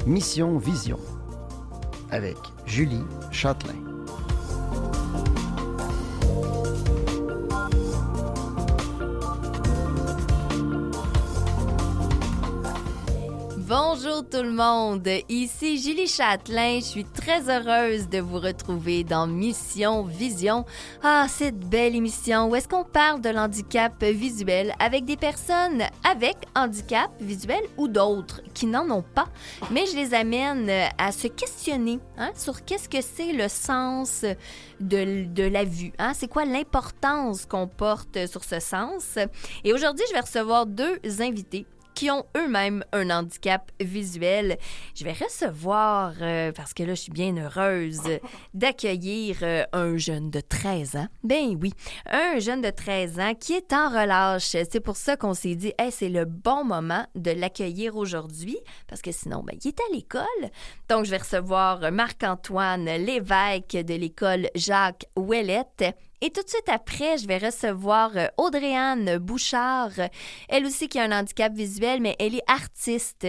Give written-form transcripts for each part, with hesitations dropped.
Mission Vision avec Julie Châtelain. Bonjour tout le monde, ici Julie Châtelain, je suis très heureuse de vous retrouver dans Mission Vision. Ah, cette belle émission où est-ce qu'on parle de l'handicap visuel avec des personnes avec handicap visuel ou d'autres qui n'en ont pas, mais je les amène à se questionner sur qu'est-ce que c'est le sens de la vue. C'est quoi l'importance qu'on porte sur ce sens? Et aujourd'hui, je vais recevoir deux invités qui ont eux-mêmes un handicap visuel. Je vais recevoir, parce que là, je suis bien heureuse, d'accueillir un jeune de 13 ans. Ben oui, un jeune de 13 ans qui est en relâche. C'est pour ça qu'on s'est dit, hey, c'est le bon moment de l'accueillir aujourd'hui, parce que sinon, il est à l'école. Donc, je vais recevoir Marc-Antoine Lévesque de l'école Jacques Ouellette. Et tout de suite après, je vais recevoir Audrey-Anne Bouchard, elle aussi qui a un handicap visuel, mais elle est artiste.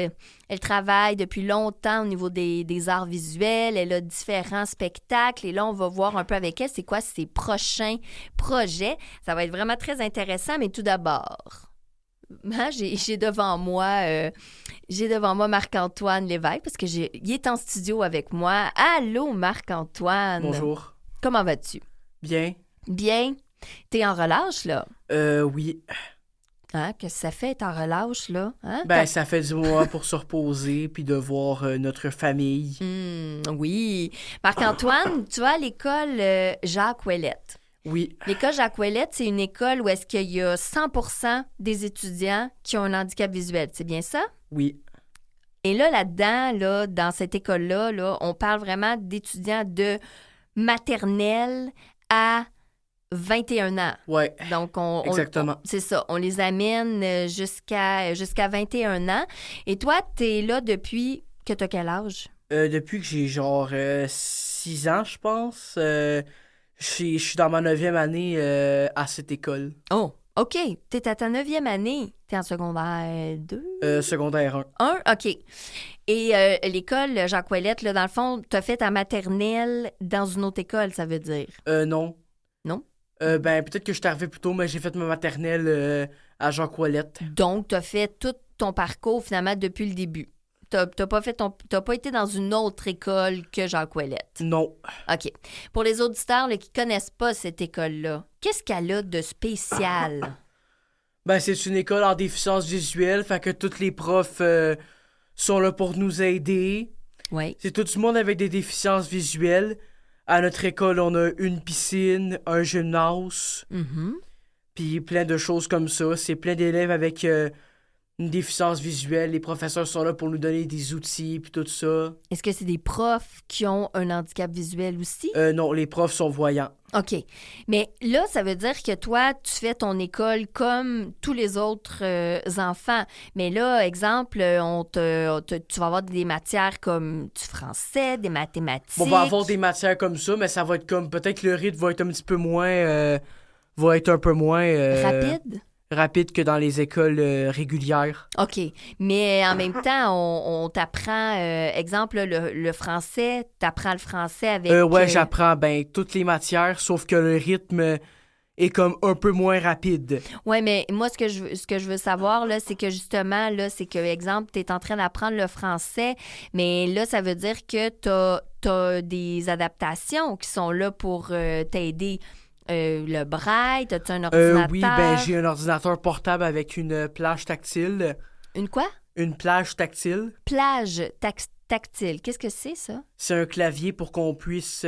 Elle travaille depuis longtemps au niveau des arts visuels, elle a différents spectacles et là, on va voir un peu avec elle c'est quoi ses prochains projets. Ça va être vraiment très intéressant, mais tout d'abord, j'ai devant moi Marc-Antoine Lévesque parce que il est en studio avec moi. Allô, Marc-Antoine. Bonjour. Comment vas-tu? Bien. Bien. T'es en relâche, là? Oui. Qu'est-ce que ça fait, être en relâche, là? Ça fait du mois pour se reposer puis de voir notre famille. Oui. Marc-Antoine, tu vas à l'école Jacques Ouellette. Oui. L'école Jacques Ouellette, c'est une école où est-ce qu'il y a 100% des étudiants qui ont un handicap visuel. C'est bien ça? Oui. Et là-dedans, dans cette école-là, on parle vraiment d'étudiants de maternelle à 21 ans. Oui, donc exactement. C'est ça, on les amène jusqu'à 21 ans. Et toi, t'es là depuis que t'as quel âge? Depuis que j'ai genre 6 ans, je pense. Je suis dans ma 9e année à cette école. Oh, OK. T'es à ta 9e année. T'es en secondaire 2? Secondaire 1. 1? OK. Et l'école Jacques Ouellette, là, dans le fond, t'as fait ta maternelle dans une autre école, ça veut dire? Non. Non? Peut-être que je suis arrivé plus tôt, mais j'ai fait ma maternelle à Jacques Ouellette. Donc, t'as fait tout ton parcours, finalement, depuis le début. T'as pas été dans une autre école que Jacques Ouellette? Non. OK. Pour les auditeurs qui connaissent pas cette école-là, qu'est-ce qu'elle a de spécial? C'est une école en déficience visuelle, fait que tous les profs sont là pour nous aider. Oui. C'est tout le monde avec des déficiences visuelles. À notre école, on a une piscine, un gymnase, puis plein de choses comme ça. C'est plein d'élèves avec une déficience visuelle. Les professeurs sont là pour nous donner des outils, puis tout ça. Est-ce que c'est des profs qui ont un handicap visuel aussi? Non, les profs sont voyants. OK. Mais là, ça veut dire que toi, tu fais ton école comme tous les autres enfants. Mais là, exemple, tu vas avoir des matières comme du français, des mathématiques. On va avoir des matières comme ça, mais ça va être comme... Peut-être que le rythme va être un petit peu moins... va être un peu moins... rapide que dans les écoles régulières. OK. Mais en même temps, on t'apprend, exemple, le français, t'apprends le français avec... j'apprends toutes les matières, sauf que le rythme est comme un peu moins rapide. Oui, mais moi, ce que je veux savoir, là, c'est que justement, là, c'est que, exemple, t'es en train d'apprendre le français, mais là, ça veut dire que t'as des adaptations qui sont là pour t'aider. Le braille, t'as-tu un ordinateur? Oui, j'ai un ordinateur portable avec une plage tactile. Une quoi? Une plage tactile. Plage tactile. Qu'est-ce que c'est, ça? C'est un clavier pour qu'on puisse...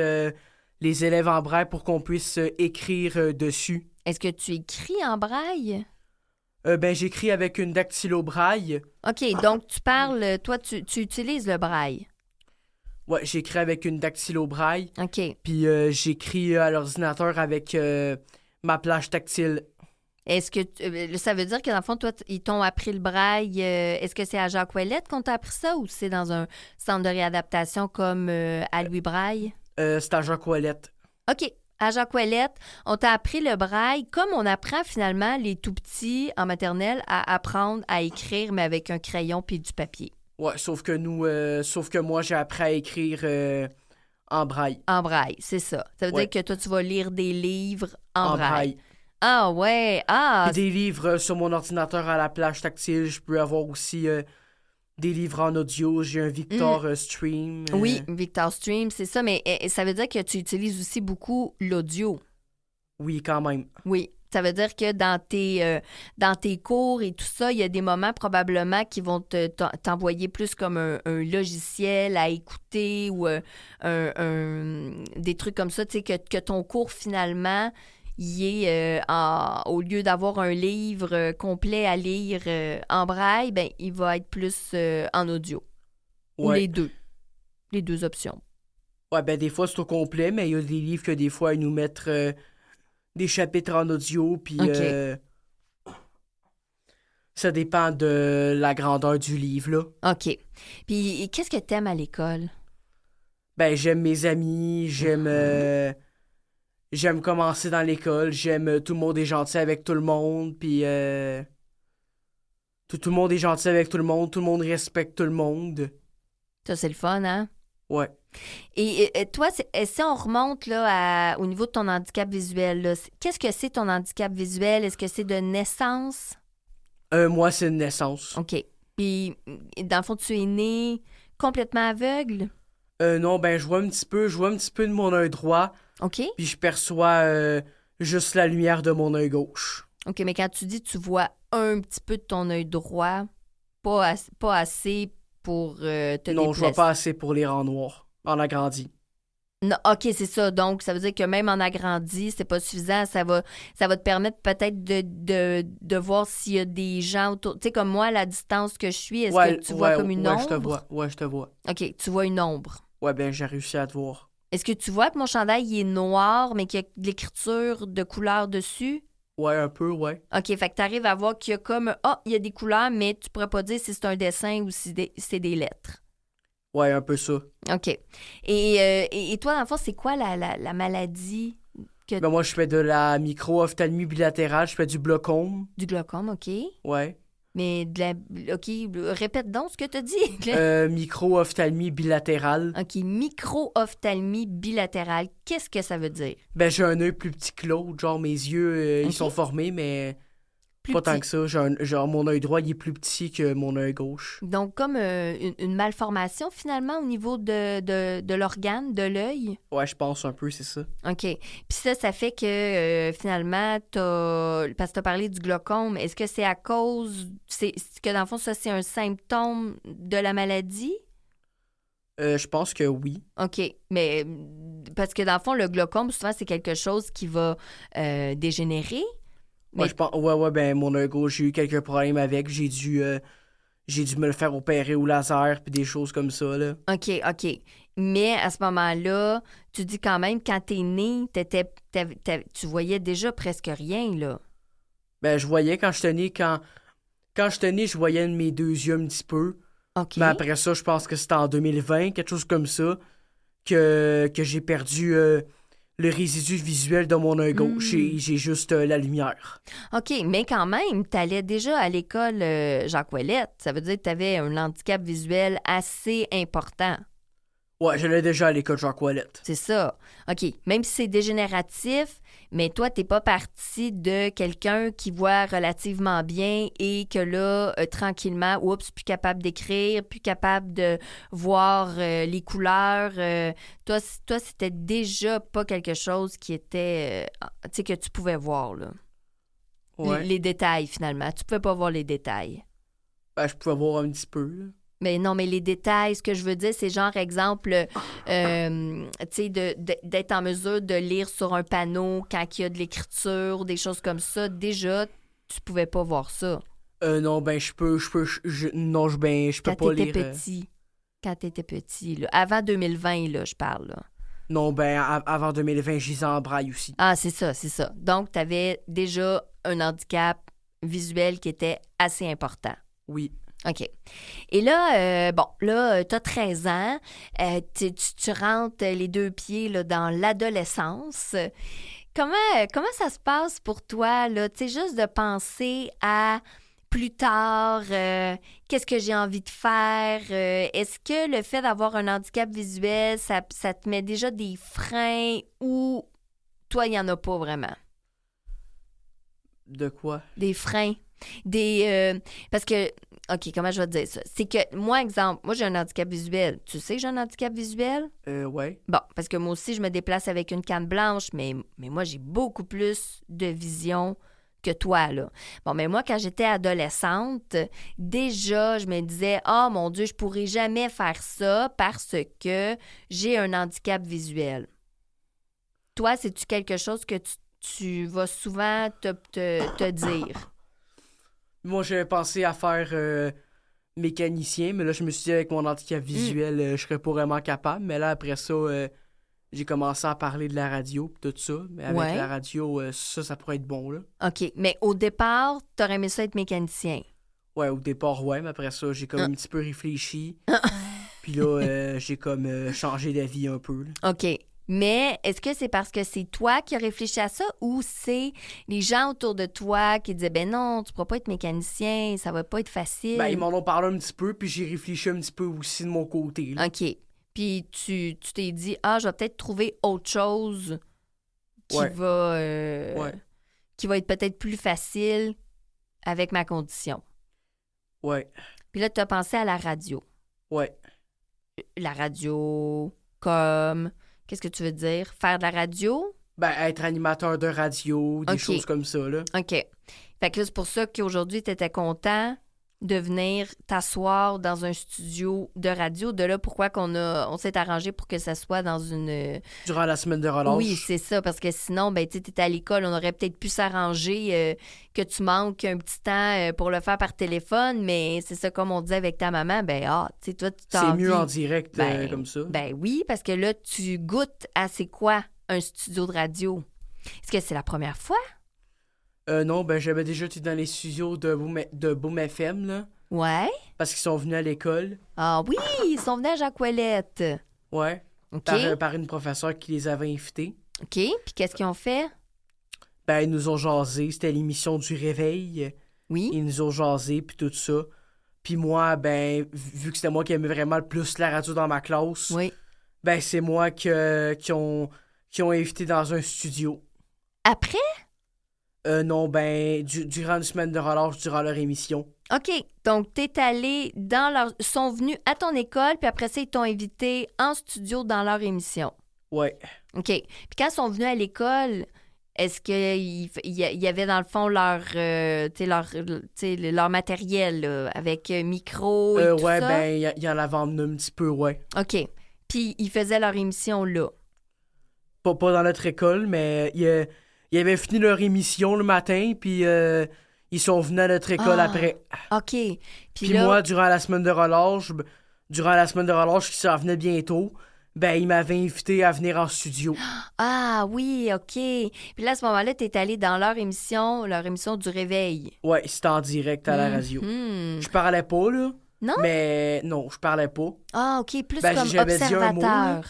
les élèves en braille, pour qu'on puisse écrire dessus. Est-ce que tu écris en braille? J'écris avec une dactylo-braille. OK, donc tu parles... Toi, tu utilises le braille? Ouais, j'écris avec une dactylo-braille. OK. Puis j'écris à l'ordinateur avec ma plage tactile. Est-ce que ça veut dire que dans le fond, toi, ils t'ont appris le braille? Est-ce que c'est à Jacques Ouellette qu'on t'a appris ça ou c'est dans un centre de réadaptation comme à Louis Braille? C'est à Jacques Ouellette. OK. À Jacques Ouellette, on t'a appris le braille comme on apprend finalement les tout-petits en maternelle à apprendre à écrire, mais avec un crayon puis du papier. Ouais, sauf que moi, j'ai appris à écrire en braille. En braille, c'est ça. Ça veut Ouais. dire que toi, tu vas lire des livres en En braille. braille. Ah ouais, ah, Puis des livres sur mon ordinateur à la plage tactile. Je peux avoir aussi des livres en audio. J'ai un Victor Stream. oui, Victor Stream, c'est ça, mais ça veut dire que tu utilises aussi beaucoup l'audio. Oui, quand même. Oui, ça veut dire que dans tes cours et tout ça, il y a des moments probablement qui vont t'envoyer plus comme un logiciel à écouter ou des trucs comme ça, tu sais, que ton cours finalement, il est, au lieu d'avoir un livre complet à lire en braille, ben, il va être plus en audio. Ou Ouais. les deux options. Ouais, ben des fois, c'est au complet, mais il y a des livres que des fois, ils nous mettent des chapitres en audio, puis OK. ça dépend de la grandeur du livre, là. OK. Puis, qu'est-ce que t'aimes à l'école? Ben, j'aime mes amis, j'aime commencer dans l'école, j'aime tout le monde est gentil avec tout le monde, puis tout le monde est gentil avec tout le monde respecte tout le monde. Ça, c'est le fun, hein? Ouais. Et toi, si on remonte là, au niveau de ton handicap visuel, là, qu'est-ce que c'est ton handicap visuel? Est-ce que c'est de naissance? Moi, c'est une naissance. OK. Puis, dans le fond, tu es né complètement aveugle? Non, ben, je vois un petit peu de mon œil droit, OK? puis je perçois juste la lumière de mon œil gauche. OK, mais quand tu dis tu vois un petit peu de ton œil droit, pas assez pour te Non, je vois déplacer. pas assez pour lire en noir, en agrandi. Non, OK, c'est ça. Donc, ça veut dire que même en agrandi, c'est pas suffisant. Ça va te permettre peut-être de voir s'il y a des gens autour. Tu sais, comme moi, à la distance que je suis, est-ce que tu vois comme une ombre? je te vois. Ouais, je te vois. OK, tu vois une ombre. Ouais, ben, j'ai réussi à te voir. Est-ce que tu vois que mon chandail il est noir, mais qu'il y a de l'écriture de couleur dessus? Ouais, un peu, ouais. OK, fait que tu arrives à voir qu'il y a comme... Ah, il y a des couleurs, mais tu pourrais pas dire si c'est un dessin ou si c'est des lettres. Ouais, un peu ça. OK. Et toi, dans le fond, c'est quoi la maladie Ben, moi, je fais de la micro-ophtalmie bilatérale, je fais du glaucome. du glaucome, OK? Ouais. Mais OK, répète donc ce que tu as dit. Micro-ophtalmie bilatérale. OK, micro-ophtalmie bilatérale, qu'est-ce que ça veut dire? Ben, j'ai un œil plus petit que l'autre. Genre, mes yeux, Ok. ils sont formés, mais Plus pas tant petit. que ça. Genre, mon œil droit, il est plus petit que mon œil gauche. Donc, comme une malformation, finalement, au niveau de l'organe, de l'œil. Ouais, je pense un peu, c'est ça. OK. Puis ça fait que, finalement, parce que tu as parlé du glaucome, est-ce que c'est à cause... C'est que, dans le fond, ça, c'est un symptôme de la maladie? Je pense que oui. OK. Mais parce que, dans le fond, le glaucome, souvent, c'est quelque chose qui va dégénérer. Ouais, Mais- je pense... ouais, ben, mon œil gauche, j'ai eu quelques problèmes avec. J'ai dû me le faire opérer au laser, puis des choses comme ça, là. OK, OK. Mais à ce moment-là, tu dis quand même, quand t'es né, tu voyais déjà presque rien, là. Ben, je voyais quand j'étais né, quand j'étais né, je voyais mes deux yeux un petit peu. OK. Mais après ça, je pense que c'était en 2020, quelque chose comme ça, que j'ai perdu le résidu visuel de mon œil gauche. J'ai juste la lumière. OK, mais quand même, t'allais déjà à l'école Jacques Ouellette. Ça veut dire que t'avais un handicap visuel assez important. Ouais, j'allais déjà à l'école Jacques Ouellette. C'est ça. OK, même si c'est dégénératif, mais toi, t'es pas parti de quelqu'un qui voit relativement bien et que là, tranquillement, oups, plus capable d'écrire, plus capable de voir les couleurs. Toi, c'était déjà pas quelque chose qui était, tu sais, que tu pouvais voir, là. Ouais. Les détails, finalement. Tu pouvais pas voir les détails. Ben, je pouvais voir un petit peu, là. Mais non, mais les détails, ce que je veux dire, c'est genre, exemple, tu sais, d'être en mesure de lire sur un panneau quand il y a de l'écriture, des choses comme ça. Déjà, tu pouvais pas voir ça Non, ben, je peux quand pas t'étais lire. petit. Quand t'étais petit, là. Avant 2020, là, je parle, là. Non, ben, avant 2020, je lisais en braille aussi. Ah, c'est ça, c'est ça. Donc, t'avais déjà un handicap visuel qui était assez important. Oui. OK. Et là, t'as 13 ans, tu rentres les deux pieds là, dans l'adolescence. Comment ça se passe pour toi, là? Tu sais, juste de penser à plus tard? Qu'est-ce que j'ai envie de faire? Est-ce que le fait d'avoir un handicap visuel, ça te met déjà des freins ou toi, il n'y en a pas vraiment? De quoi? Des freins. Parce que, OK, comment je vais te dire ça? C'est que, moi, exemple, moi, j'ai un handicap visuel. Tu sais que j'ai un handicap visuel? Ouais. Bon, parce que moi aussi, je me déplace avec une canne blanche, mais moi, j'ai beaucoup plus de vision que toi, là. Bon, mais moi, quand j'étais adolescente, déjà, je me disais, « Oh, mon Dieu, je pourrais jamais faire ça parce que j'ai un handicap visuel. » Toi, c'est-tu quelque chose que tu vas souvent te dire? Moi, j'avais pensé à faire mécanicien, mais là, je me suis dit, avec mon handicap visuel, je serais pas vraiment capable. Mais là, après ça, j'ai commencé à parler de la radio pis tout ça. Mais avec la radio, ça pourrait être bon, là. OK. Mais au départ, t'aurais aimé ça être mécanicien? Ouais, au départ, ouais. Mais après ça, j'ai comme un petit peu réfléchi. Puis là, j'ai comme changé d'avis un peu, là. OK. Mais est-ce que c'est parce que c'est toi qui as réfléchi à ça ou c'est les gens autour de toi qui disaient « Ben non, tu pourras pas être mécanicien, ça va pas être facile. » Ben, ils m'en ont parlé un petit peu, puis j'ai réfléchi un petit peu aussi de mon côté, là. OK. Puis tu t'es dit « Ah, je vais peut-être trouver autre chose qui qui va être peut-être plus facile avec ma condition. » Ouais. Puis là, tu as pensé à la radio. Ouais. La radio comme... Qu'est-ce que tu veux dire? Faire de la radio? Ben, être animateur de radio, des choses comme ça, là. OK. Fait que là, c'est pour ça qu'aujourd'hui, tu étais content de venir t'asseoir dans un studio de radio. De là, pourquoi on s'est arrangé pour que ça soit dans une... Durant la semaine de relâche. Oui, c'est ça, parce que sinon, ben, tu étais à l'école, on aurait peut-être pu s'arranger que tu manques un petit temps pour le faire par téléphone, mais c'est ça, comme on disait avec ta maman, ben, tu sais, toi, tu t'en C'est mieux en direct comme ça. Ben oui, parce que là, tu goûtes à c'est quoi un studio de radio. Est-ce que c'est la première fois? Non, ben j'avais déjà été dans les studios de Boom FM, là. Ouais. Parce qu'ils sont venus à l'école. Ah oui, ils sont venus à Jacques Ouellette. Ouais. OK. Par une professeure qui les avait invités. OK. Puis qu'est-ce qu'ils ont fait? Ben, ils nous ont jasé. C'était l'émission du réveil. Oui. Ils nous ont jasé, puis tout ça. Puis moi, ben, vu que c'était moi qui aimais vraiment le plus la radio dans ma classe, oui. Ben, c'est moi qui ont invité dans un studio. Après? Non, ben, durant une semaine de relâche, durant leur émission. OK. Donc, t'es allé dans leur... Ils sont venus à ton école, puis après ça, ils t'ont invité en studio dans leur émission. Ouais. OK. Puis quand ils sont venus à l'école, est-ce qu'il y avait dans le fond leur matériel, là, avec micro et tout ouais, ça? ben, il y en avait emmené un petit peu, ouais. OK. Puis ils faisaient leur émission là? Pas dans notre école, mais ils avaient fini leur émission le matin, puis ils sont venus à notre école après. OK. Puis là... moi, durant la semaine de relâche qui s'en venait bientôt, ben, ils m'avaient invité à venir en studio. Ah oui, OK. Puis là, à ce moment-là, t'es allé dans leur émission du réveil. Ouais, c'était en direct à la radio. Je parlais pas, là. Non? Mais non, je parlais pas. Ah, OK, plus ben, comme j'avais observateur. Dit un mot,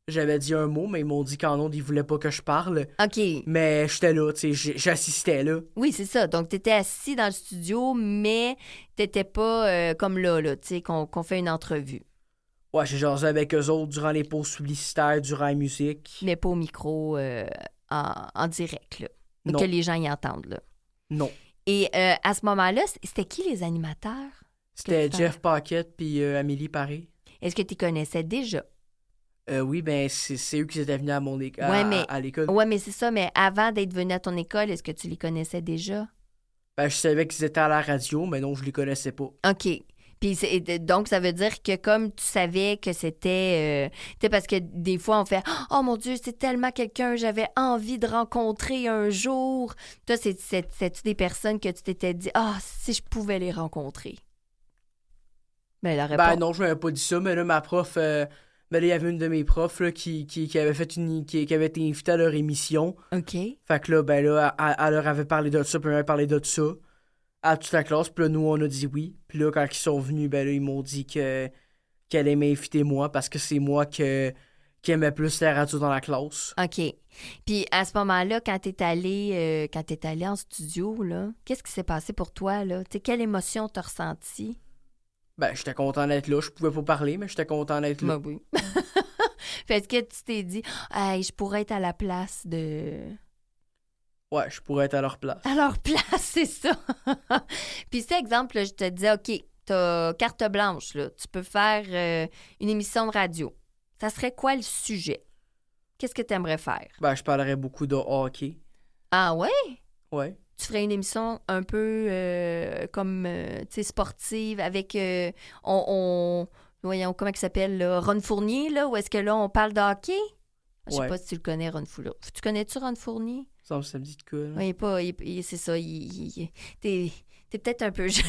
j'avais dit un mot, mais ils m'ont dit qu'en ondes, ils voulaient pas que je parle. OK. Mais j'étais là, tu sais, j'assistais là. Oui, c'est ça. Donc, t'étais assis dans le studio, mais t'étais pas comme là, tu sais, qu'on fait une entrevue. Ouais, j'ai jasé avec eux autres durant les pauses publicitaires, durant la musique. Mais pas au micro en direct, là. Non. Que les gens y entendent, là. Non. Et à ce moment-là, c'était qui les animateurs? C'était Jeff Paquette puis Amélie Paré. Est-ce que tu connaissais déjà? Oui, ben c'est eux qui étaient venus à mon à l'école. Oui, mais c'est ça. Mais avant d'être venu à ton école, est-ce que tu les connaissais déjà? Ben, je savais qu'ils étaient à la radio, mais non, je les connaissais pas. OK. Puis donc, ça veut dire que comme tu savais que c'était... parce que des fois, on fait « Oh mon Dieu, c'est tellement quelqu'un que j'avais envie de rencontrer un jour. » Toi, c'est-tu des personnes que tu t'étais dit « Ah, si je pouvais les rencontrer. » Ben, la réponse... Ben non, je m'avais pas dit ça, mais là, ma prof... ben là, il y avait une de mes profs là, qui avait fait qui avait été invitée à leur émission. OK. Fait que là, ben là, elle leur avait parlé de ça, puis elle m'avait parlé de ça à toute la classe. Puis là, nous, on a dit oui. Puis là, quand ils sont venus, ben là, ils m'ont dit qu'elle aimait inviter moi parce que c'est moi qui qui aimait plus la radio dans la classe. OK. Puis à ce moment-là, quand t'es allé en studio, là, qu'est-ce qui s'est passé pour toi, là? Tu sais, quelle émotion t'as ressenti? Ben, j'étais content d'être là. Je pouvais pas parler, mais j'étais content d'être là. Ben oui. Puis est-ce que tu t'es dit, hey, je pourrais être à la place de... Ouais, je pourrais être à leur place. À leur place, c'est ça. Puis cet exemple, là, je te disais, OK, t'as carte blanche, là. Tu peux faire une émission de radio. Ça serait quoi le sujet? Qu'est-ce que tu aimerais faire? Ben, je parlerais beaucoup de hockey. Ah ouais? Ouais. Tu ferais une émission un peu comme, tu sais, sportive avec, voyons, comment il s'appelle, là? Ron Fournier, là? Ou est-ce que là, on parle de hockey? Je sais Ouais. pas si tu le connais, Ron Fournier. Tu connais-tu Ron Fournier? Ça me dit de quoi, là? Oui, c'est ça. T'es peut-être un peu jeune.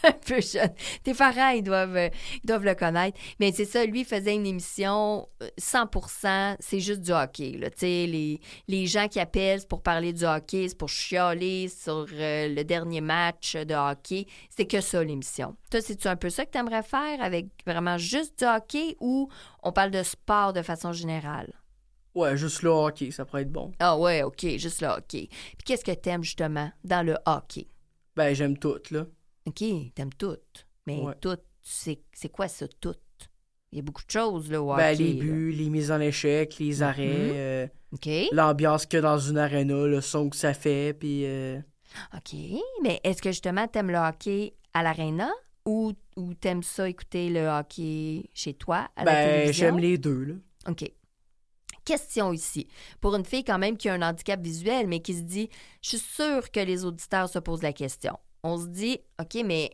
Un peu jeune. Tes parents, ils doivent le connaître. Mais c'est ça, lui, il faisait une émission 100%, c'est juste du hockey. Là. Tu sais, les gens qui appellent, c'est pour parler du hockey, c'est pour chialer sur le dernier match de hockey. C'est que ça, l'émission. Toi, c'est-tu un peu ça que tu aimerais faire avec vraiment juste du hockey ou on parle de sport de façon générale? Ouais, juste le hockey, ça pourrait être bon. Ah ouais, OK, juste le hockey. Puis qu'est-ce que t'aimes justement dans le hockey? Ben, j'aime tout, là. OK, t'aimes tout. Mais Ouais. tout, c'est quoi ça, tout? Il y a beaucoup de choses, là, au Ben, hockey, les là. buts, les mises en échec, les arrêts, OK, l'ambiance qu'il y a dans une arena, le son que ça fait, puis... OK. Mais est-ce que justement, t'aimes le hockey à l'aréna ou t'aimes ça écouter le hockey chez toi, à la Ben, télévision? j'aime les deux, là. OK. Question ici. Pour une fille quand même qui a un handicap visuel, mais qui se dit, je suis sûre que les auditeurs se posent la question. On se dit, OK, mais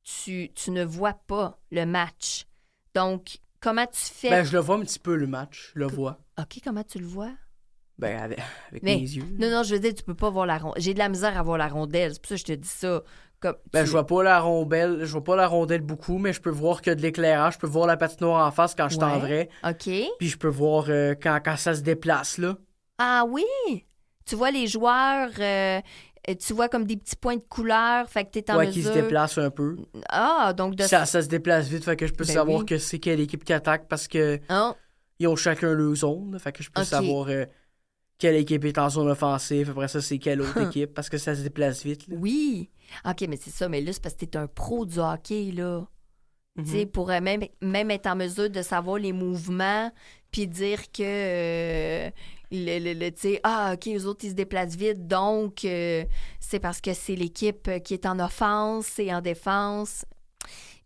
tu ne vois pas le match. Donc, comment tu fais? Ben, je le vois un petit peu, le match. Je le vois. OK, comment tu le vois? Ben, avec Mais- mes yeux. Non, je veux dire, tu peux pas voir la rondelle. J'ai de la misère à voir la rondelle. C'est pour ça que je te dis ça. Comme, Ben, je vois pas la rondelle beaucoup, mais je peux voir que de l'éclairage. Je peux voir la patinoire en face quand je suis en Ouais. vrai. OK. Puis je peux voir quand ça se déplace, là. Ah oui! Tu vois les joueurs, tu vois comme des petits points de couleur, fait que t'es en Ouais, qui se mesure... déplace un peu. Ah, donc de... Ça se déplace vite, fait que je peux Ben savoir oui. que c'est quelle équipe qui attaque parce que Oh, ils ont chacun leur zone. Fait que je peux Ok. savoir quelle équipe est en zone offensive. Après ça, c'est quelle autre équipe parce que ça se déplace vite, là. oui! OK, mais c'est ça, mais là, c'est parce que t'es un pro du hockey, là. Tu sais, Mhm. pour même être en mesure de savoir les mouvements, puis dire que, tu sais, ah, OK, eux autres, ils se déplacent vite, donc c'est parce que c'est l'équipe qui est en offense et en défense.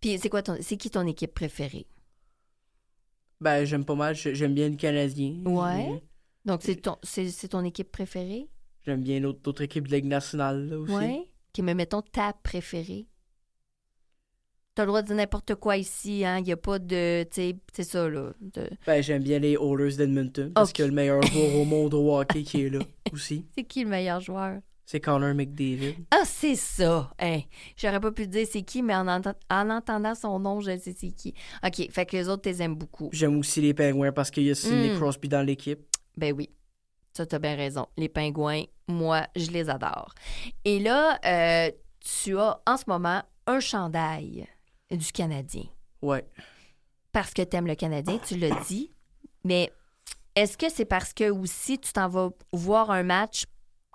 Puis c'est qui ton équipe préférée? Ben, j'aime pas mal. J'aime bien le Canadien. Ouais. Donc, c'est ton équipe préférée? J'aime bien d'autres équipes de Ligue nationale, là, aussi. Oui. OK, mais mettons ta préférée. T'as le droit de dire n'importe quoi ici, hein? Il n'y a pas de, tu sais, c'est ça, là. Ben, j'aime bien les Oilers d'Edmonton parce Ok. qu'il y a le meilleur joueur au monde au hockey qui est là aussi. C'est qui le meilleur joueur? C'est Connor McDavid. Ah, c'est ça! Hein, j'aurais pas pu te dire c'est qui, mais en entendant son nom, je sais c'est qui. OK, fait que les autres, t'es aimes beaucoup. J'aime aussi les Penguins parce qu'il y a Sidney Crosby dans l'équipe. Ben oui, ça, t'as bien raison. Les pingouins, moi, je les adore. Et là, tu as en ce moment un chandail du Canadien. Ouais. Parce que t'aimes le Canadien, tu l'as dit. Mais est-ce que c'est parce que aussi tu t'en vas voir un match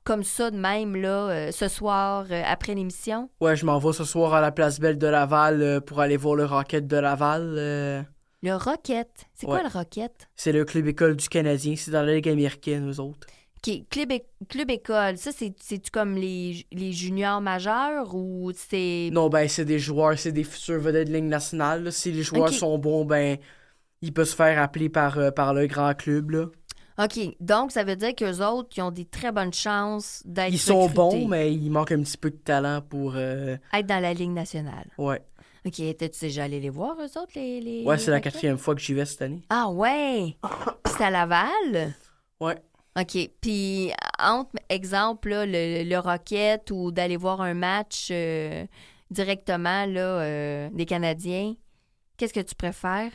comme ça de même, là, ce soir, après l'émission? Ouais, je m'en vais ce soir à la Place Belle de Laval pour aller voir le Rocket de Laval. Le Rocket. C'est quoi Ouais. le Rocket? C'est le club école du Canadien. C'est dans la Ligue américaine, eux autres. OK, club école. Ça, c'est-tu comme les juniors majeurs ou c'est... Non, ben, c'est des joueurs, c'est des futurs vedettes de Ligue nationale, là. Si les joueurs Ok. sont bons, ben, ils peuvent se faire appeler par le grand club, là. OK, donc ça veut dire qu'eux autres, ils ont des très bonnes chances d'être Ils sont recrutés, bons, mais il manque un petit peu de talent pour... être dans la Ligue nationale. Ouais. OK, t'es-tu déjà allé les voir, eux autres, les Ouais, c'est la Rockets? 4e fois que j'y vais cette année. Ah ouais! Puis c'est à Laval? Ouais. OK. Puis, entre, exemple, là, le Rocket ou d'aller voir un match directement là, des Canadiens, qu'est-ce que tu préfères?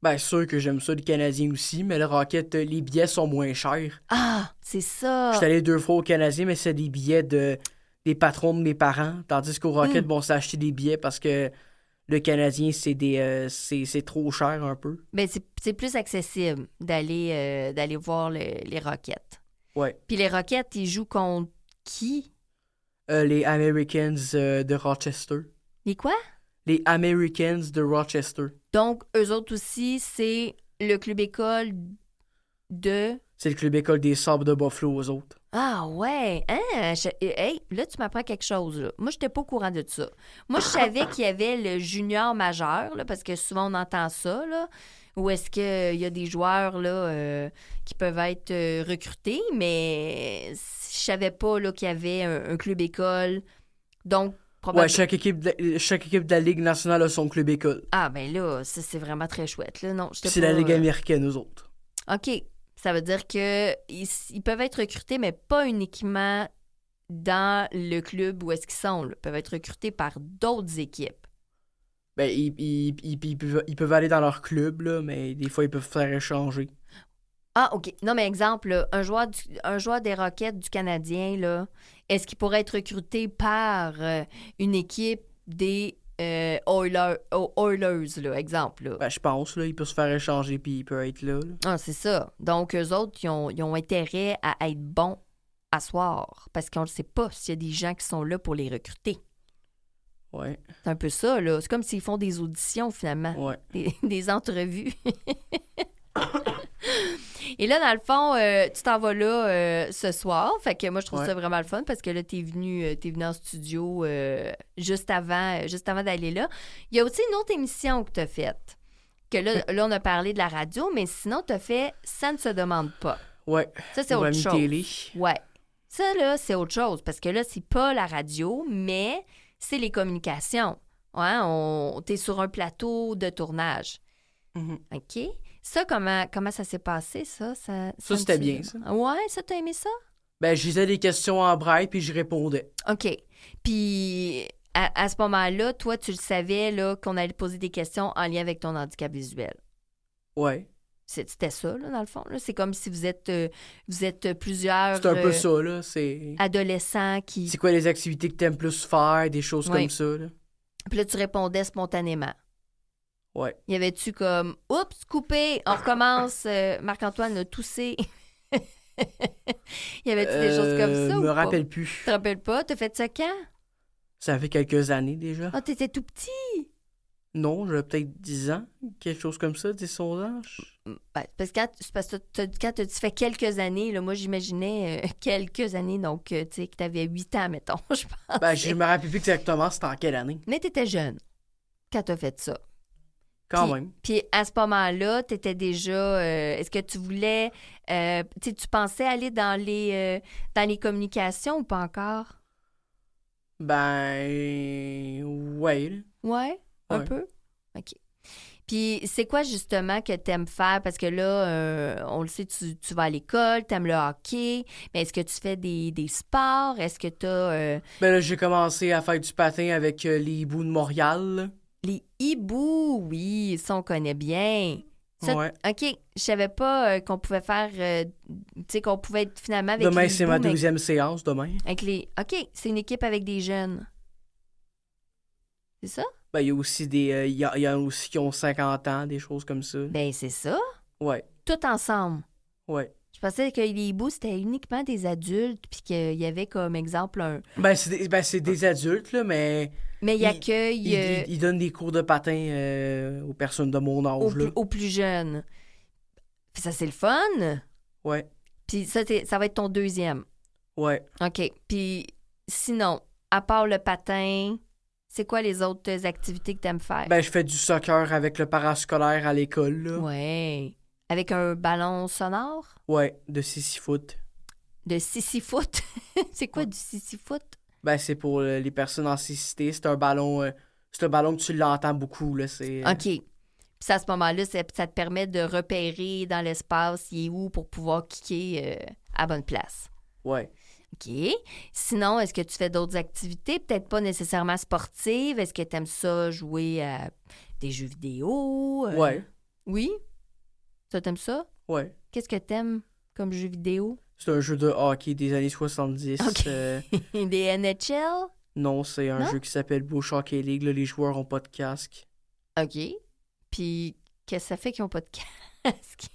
Ben, sûr que j'aime ça, les Canadiens aussi, mais le Rocket, les billets sont moins chers. Ah, c'est ça! Je suis allé 2 fois au Canadien, mais c'est des billets des patrons de mes parents. Tandis qu'au Rocket, bon, c'est acheter des billets parce que Le Canadien, c'est trop cher un peu. Ben, c'est plus accessible d'aller voir les Rockets. Ouais. Puis les Rockets, ils jouent contre qui? Les Americans de Rochester. Les quoi? Les Americans de Rochester. Donc, eux autres aussi, c'est le club école de... C'est le club école des Sabres de Buffalo, eux autres. Ah ouais! Hein? Hey, là, tu m'apprends quelque chose. Là. Moi, je n'étais pas au courant de ça. Moi, je savais qu'il y avait le junior majeur, là, parce que souvent, on entend ça, là, où est-ce qu'il y a des joueurs là, qui peuvent être recrutés, mais je savais pas là, qu'il y avait un club école. Donc, probablement... Ouais, chaque équipe de la Ligue nationale a son club école. Ah, ben là, ça, c'est vraiment très chouette. Là. Non, C'est la Ligue américaine, eux autres. OK. Ça veut dire qu'ils ils peuvent être recrutés, mais pas uniquement dans le club où est-ce qu'ils sont. Là. Ils peuvent être recrutés par d'autres équipes. Ben, ils peuvent aller dans leur club, là, mais des fois, ils peuvent faire échanger. Ah, OK. Non, mais exemple, là, un joueur des Rockets du Canadien, là, est-ce qu'il pourrait être recruté par une équipe des Oilers, là, exemple. Là. Ben, je pense, là, il peut se faire échanger puis il peut être là. Ah, c'est ça. Donc, eux autres, ils ont intérêt à être bons à soir parce qu'on ne sait pas s'il y a des gens qui sont là pour les recruter. Ouais. C'est un peu ça, là. C'est comme s'ils font des auditions, finalement. Ouais. Des entrevues. Et là, dans le fond, tu t'en vas là ce soir. Fait que moi, je trouve ça vraiment le fun parce que là, t'es venu en studio juste avant d'aller là. Il y a aussi une autre émission que t'as faite. Que là, on a parlé de la radio, mais sinon, t'as fait Ça ne se demande pas. Ouais. Ça, c'est autre chose. Télé. Ouais. Ça, là, c'est autre chose parce que là, c'est pas la radio, mais c'est les communications. Ouais, t'es sur un plateau de tournage. Mm-hmm. OK? Ça, comment ça s'est passé, ça? Ça c'était bien, ça. Ouais, ça, t'as aimé ça? Ben, je lisais des questions en braille, puis je répondais. OK. Puis, à ce moment-là, toi, tu le savais, là, qu'on allait poser des questions en lien avec ton handicap visuel. Ouais. C'était ça, là, dans le fond. Là. C'est comme si vous êtes plusieurs... C'est un peu ça, là. C'est... adolescents qui... C'est quoi les activités que t'aimes plus faire, des choses comme ça, là? Puis là, tu répondais spontanément. Ouais. Y avait-tu comme « Oups, coupé, on recommence, Marc-Antoine a toussé. » Y avait-tu des choses comme ça Je ou me pas? rappelle plus. Tu te rappelles pas? T'as fait ça quand? Ça fait quelques années déjà. Ah, t'étais tout petit? Non, j'avais peut-être 10 ans, quelque chose comme ça, 10-11 ans. Ben, parce que quand tu fait quelques années, là, moi j'imaginais quelques années, donc tu sais que t'avais 8 ans, mettons, je pense. Ben, je me rappelle plus exactement c'était en quelle année. Mais t'étais jeune quand t'as fait ça. Quand même. Puis à ce moment-là, t'étais déjà... est-ce que tu voulais... tu pensais aller dans les communications ou pas encore? Ben... Ouais. Ouais, un Ouais. peu? OK. Puis c'est quoi justement que t'aimes faire? Parce que là, on le sait, tu vas à l'école, t'aimes le hockey, mais est-ce que tu fais des sports? Est-ce que t'as... Ben là, j'ai commencé à faire du patin avec les hiboux de Montréal, là. Les hiboux, oui, ça, on connaît bien. Ça, Ouais. OK, je savais pas qu'on pouvait faire... tu sais, qu'on pouvait être finalement avec Demain, les c'est hiboux, ma mais deuxième séance, demain. avec les... OK, c'est une équipe avec des jeunes. C'est ça? Ben, il y a aussi il y en a aussi qui ont 50 ans, des choses comme ça. Ben, c'est ça. Ouais. Tout ensemble. Ouais. Je pensais que les hiboux, c'était uniquement des adultes, puis qu'il y avait comme exemple un... Ben, c'est des adultes, là, mais... Mais ils accueillent Ils donnent des cours de patin aux personnes de mon âge, là. aux plus jeunes. Puis ça, c'est le fun. Ouais. Puis ça va être ton deuxième. Ouais. OK. Puis sinon, à part le patin, c'est quoi les autres activités que tu aimes faire? Ben, je fais du soccer avec le parascolaire à l'école, là. Ouais. Avec un ballon sonore? Ouais, de 6 foot. De sissi-foot? C'est quoi du sissi-foot? Ben, c'est pour les personnes en cécité. C'est un ballon que tu l'entends beaucoup, là. C'est... OK. Puis à ce moment-là, ça te permet de repérer dans l'espace, il est où pour pouvoir kicker à bonne place. Ouais. OK. Sinon, est-ce que tu fais d'autres activités, peut-être pas nécessairement sportives? Est-ce que tu aimes ça jouer à des jeux vidéo? Ouais. Oui? Ça, t'aimes ça? Ouais. Qu'est-ce que t'aimes comme jeu vidéo? C'est un jeu de hockey des années 70. OK. Des NHL? Non, c'est un Non? jeu qui s'appelle Bush Hockey League. Là, les joueurs ont pas de casque. OK. Puis, qu'est-ce que ça fait qu'ils n'ont pas de casque?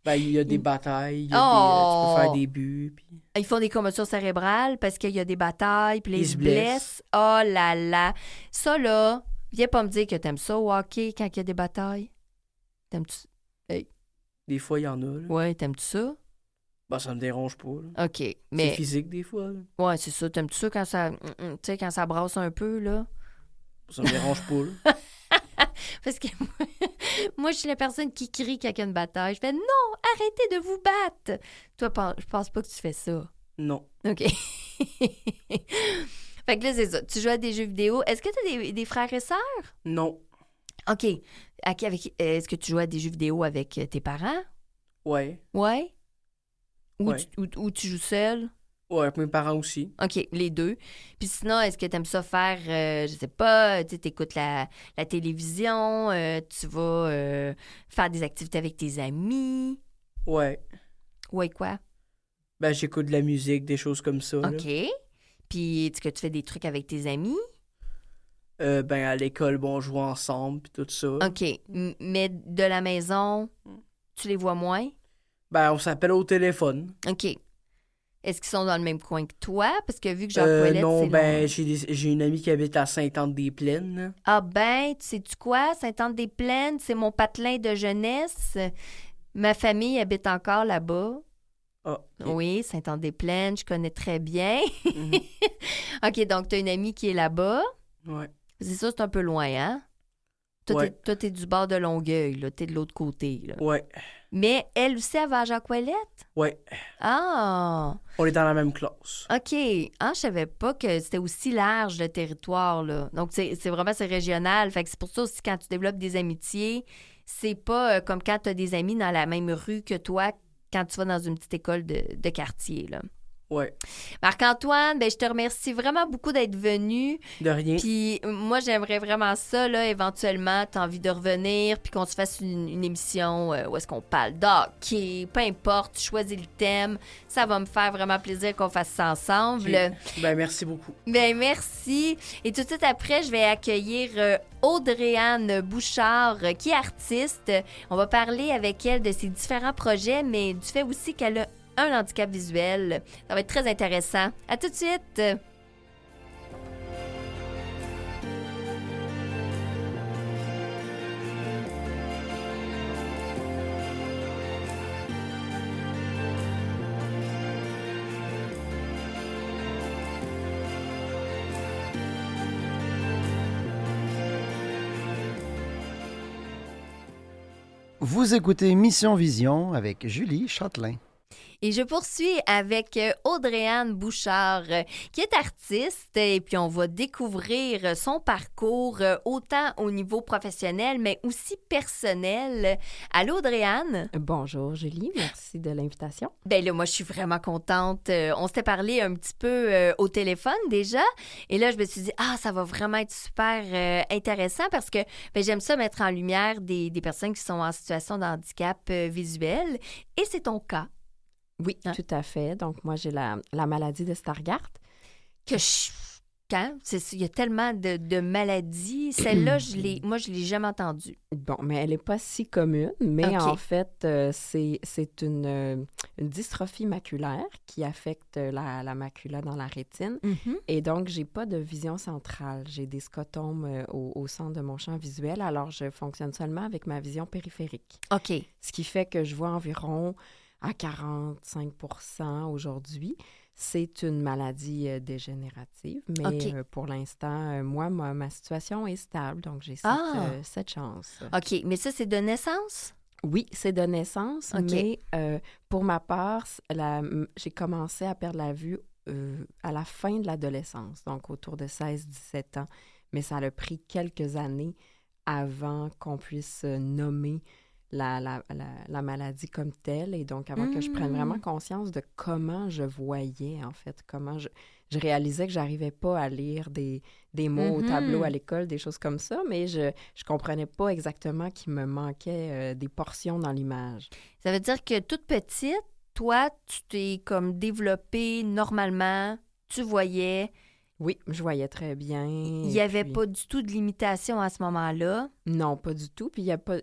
Ben, il y a des batailles, il y a tu peux faire des buts. Puis... Ils font des commotions cérébrales parce qu'il y a des batailles, puis ils se blessent. blessent. Oh là là! Ça, là, viens pas me dire que t'aimes ça au hockey quand il y a des batailles. T'aimes-tu? Des fois, il y en a. Là. Ouais, t'aimes-tu ça? Ben, ça me dérange pas. Là. OK, C'est mais... physique, des fois. Là. Ouais, c'est ça. T'aimes-tu ça quand ça... tu sais, quand ça brasse un peu, là? Ça me dérange pas. Là. Parce que moi, je suis la personne qui crie quand il y a une bataille. Je fais « Non, arrêtez de vous battre! » Toi, je pense pas que tu fais ça. Non. OK. Fait que là, c'est ça. Tu joues à des jeux vidéo. Est-ce que tu as des frères et sœurs? Non. OK. Est-ce que tu joues à des jeux vidéo avec tes parents? Ouais. Ouais? Ou, Ouais. ou tu joues seul? Ouais, avec mes parents aussi. OK, les deux. Puis sinon, est-ce que tu aimes ça faire, je sais pas, tu écoutes la télévision, tu vas faire des activités avec tes amis? Ouais. Ouais, quoi? Ben, j'écoute de la musique, des choses comme ça. Là. OK. Puis est-ce que tu fais des trucs avec tes amis? Ben, à l'école, bon, on joue ensemble, puis tout ça. OK. Mais de la maison, tu les vois moins? Ben, on s'appelle au téléphone. OK. Est-ce qu'ils sont dans le même coin que toi? Parce que vu que Jacques-Ouellette, non, c'est ben, long. j'ai une amie qui habite à Sainte-Anne-des-Plaines. Là. Ah ben, tu sais-tu quoi? Sainte-Anne-des-Plaines, c'est mon patelin de jeunesse. Ma famille habite encore là-bas. Ah, ok. Oui, Sainte-Anne-des-Plaines, je connais très bien. Mhm. OK, donc tu as une amie qui est là-bas. Ouais. C'est ça, c'est un peu loin, hein? Toi, Ouais. t'es du bord de Longueuil, là. T'es de l'autre côté, là. Ouais. Mais elle aussi, elle va à Jacques-Ouellette? Ouais. Ah! On est dans la même classe. OK. Ah, je savais pas que c'était aussi large, le territoire, là. Donc, c'est vraiment, c'est régional. Fait que c'est pour ça aussi, quand tu développes des amitiés, c'est pas comme quand tu as des amis dans la même rue que toi quand tu vas dans une petite école de quartier, là. Ouais. Marc-Antoine, ben, je te remercie vraiment beaucoup d'être venu. De rien. Puis moi, j'aimerais vraiment ça, là, éventuellement, t'as envie de revenir, puis qu'on se fasse une émission où est-ce qu'on parle d'hockey, peu importe, tu choisis le thème. Ça va me faire vraiment plaisir qu'on fasse ça ensemble. Ok. Ben, merci beaucoup. Ben merci. Et tout de suite après, je vais accueillir Audrey-Anne Bouchard, qui est artiste. On va parler avec elle de ses différents projets, mais du fait aussi qu'elle a un handicap visuel. Ça va être très intéressant. À tout de suite! Vous écoutez Mission Vision avec Julie Châtelain. Et je poursuis avec Audrey-Anne Bouchard, qui est artiste, et puis on va découvrir son parcours autant au niveau professionnel, mais aussi personnel. Allô, Audrey-Anne? Bonjour Julie, merci de l'invitation. Ben là, moi, je suis vraiment contente. On s'était parlé un petit peu au téléphone déjà, et là, je me suis dit, ça va vraiment être super intéressant parce que ben, j'aime ça mettre en lumière des personnes qui sont en situation de handicap visuel, et c'est ton cas. Oui, tout à fait. Donc, moi, j'ai la maladie de Stargardt. Il y a tellement de maladies. Celle-là, moi, je l'ai jamais entendue. Bon, mais elle n'est pas si commune, mais OK. en fait, c'est une dystrophie maculaire qui affecte la macula dans la rétine. Mm-hmm. Et donc, j'ai pas de vision centrale. J'ai des scotomes au centre de mon champ visuel, alors je fonctionne seulement avec ma vision périphérique. OK. Ce qui fait que je vois environ à 45% aujourd'hui. C'est une maladie dégénérative, mais OK. pour l'instant, moi, ma situation est stable, donc j'ai cette chance. OK, mais ça, c'est de naissance? Oui, c'est de naissance, OK. mais pour ma part, j'ai commencé à perdre la vue à la fin de l'adolescence, donc autour de 16-17 ans, mais ça a pris quelques années avant qu'on puisse nommer la maladie comme telle, et donc avant que je prenne vraiment conscience de comment je voyais, en fait, comment je réalisais que j'arrivais pas à lire des mots au tableau à l'école, des choses comme ça, mais je comprenais pas exactement qu'il me manquait des portions dans l'image. Ça veut dire que toute petite, toi, tu t'es comme développée normalement, tu voyais, Oui, je voyais très bien. Il n'y avait pas du tout de limitation à ce moment-là? Non, pas du tout. Puis il y a pas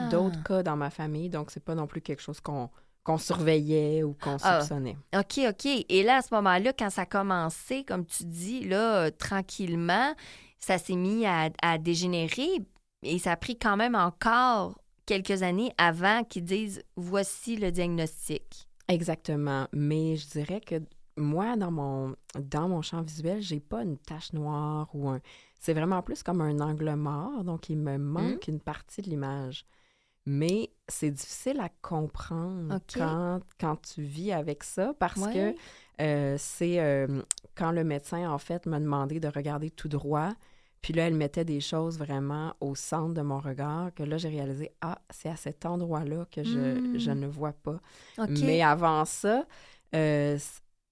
d'autres cas dans ma famille, donc c'est pas non plus quelque chose qu'on surveillait ou qu'on soupçonnait. OK. Et là, à ce moment-là, quand ça a commencé, comme tu dis, là, tranquillement, ça s'est mis à dégénérer et ça a pris quand même encore quelques années avant qu'ils disent « voici le diagnostic ». Exactement. Mais je dirais que moi, dans mon champ visuel, j'ai pas une tache noire ou un... C'est vraiment plus comme un angle mort, donc il me manque une partie de l'image. Mais c'est difficile à comprendre quand tu vis avec ça parce que c'est quand le médecin, en fait, m'a demandé de regarder tout droit, puis là, elle mettait des choses vraiment au centre de mon regard que là, j'ai réalisé, c'est à cet endroit-là que je ne vois pas. Mais avant ça,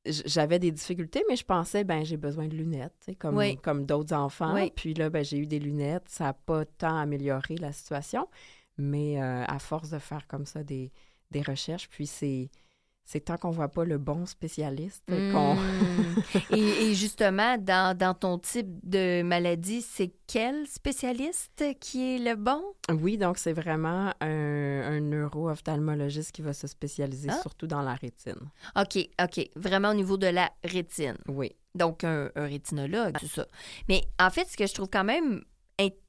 j'avais des difficultés, mais je pensais, j'ai besoin de lunettes, comme d'autres enfants. Puis là, j'ai eu des lunettes. Ça n'a pas tant amélioré la situation, mais à force de faire comme ça des recherches, puis c'est tant qu'on ne voit pas le bon spécialiste qu'on... et justement, dans ton type de maladie, c'est quel spécialiste qui est le bon? Oui, donc c'est vraiment un neuro-ophtalmologiste qui va se spécialiser surtout dans la rétine. OK. Vraiment au niveau de la rétine. Oui. Donc, un rétinologue, tout ça. Mais en fait, ce que je trouve quand même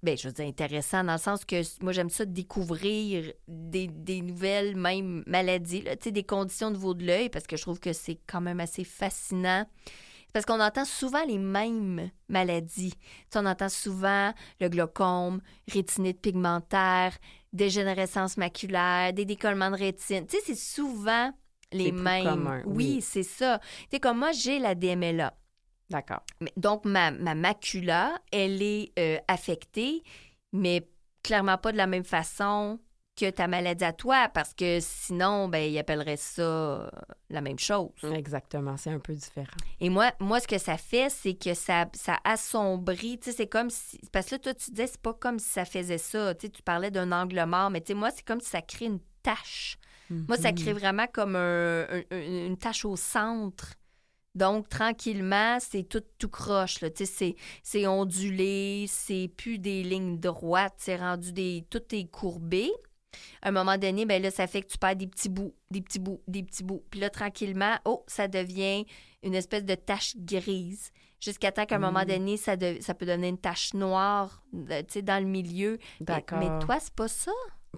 je veux dire intéressant dans le sens que moi, j'aime ça découvrir des nouvelles, même maladies, là, des conditions au niveau de l'œil, parce que je trouve que c'est quand même assez fascinant. C'est parce qu'on entend souvent les mêmes maladies. On entend souvent le glaucome, rétinite pigmentaire, dégénérescence maculaire, des décollements de rétine. C'est souvent les mêmes. Commun, oui, c'est ça. Comme moi, j'ai la DMLA. D'accord. Donc, ma macula, elle est affectée, mais clairement pas de la même façon que ta maladie à toi, parce que sinon, ils appelleraient ça la même chose. Exactement, c'est un peu différent. Et moi ce que ça fait, c'est que ça assombrit, c'est comme si... Parce que là, toi, tu disais, c'est pas comme si ça faisait ça, tu parlais d'un angle mort, mais moi, c'est comme si ça crée une tache. Moi, ça crée vraiment comme une tache au centre. Donc, tranquillement, c'est tout croche, là. C'est ondulé, c'est plus des lignes droites, c'est rendu tout est courbé. À un moment donné, là, ça fait que tu perds des petits bouts. Puis là, tranquillement, ça devient une espèce de tache grise. Jusqu'à temps qu'à un moment donné, ça peut devenir une tache noire, dans le milieu. D'accord. Mais toi, c'est pas ça?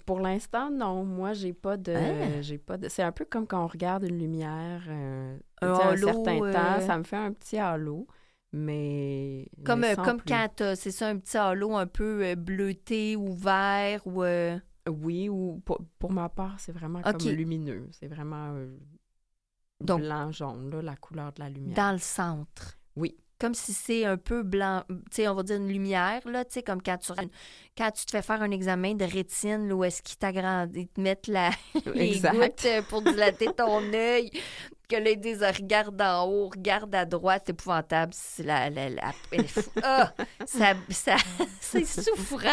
Pour l'instant, non. Moi, j'ai pas de... C'est un peu comme quand on regarde une lumière un certain temps. Ça me fait un petit halo, mais comme plus. quand c'est ça, un petit halo un peu bleuté ou vert ou... Oui, ou pour ma part, c'est vraiment comme lumineux. C'est vraiment blanc-jaune, là, la couleur de la lumière. Dans le centre. Oui. Comme si c'est un peu blanc, on va dire une lumière, là, comme quand tu te fais faire un examen de rétine, là, où est-ce qu'ils t'agrandissent, ils te mettent les gouttes pour dilater ton œil, que là, ils disent regarde en haut, regarde à droite, c'est épouvantable. C'est c'est souffrant.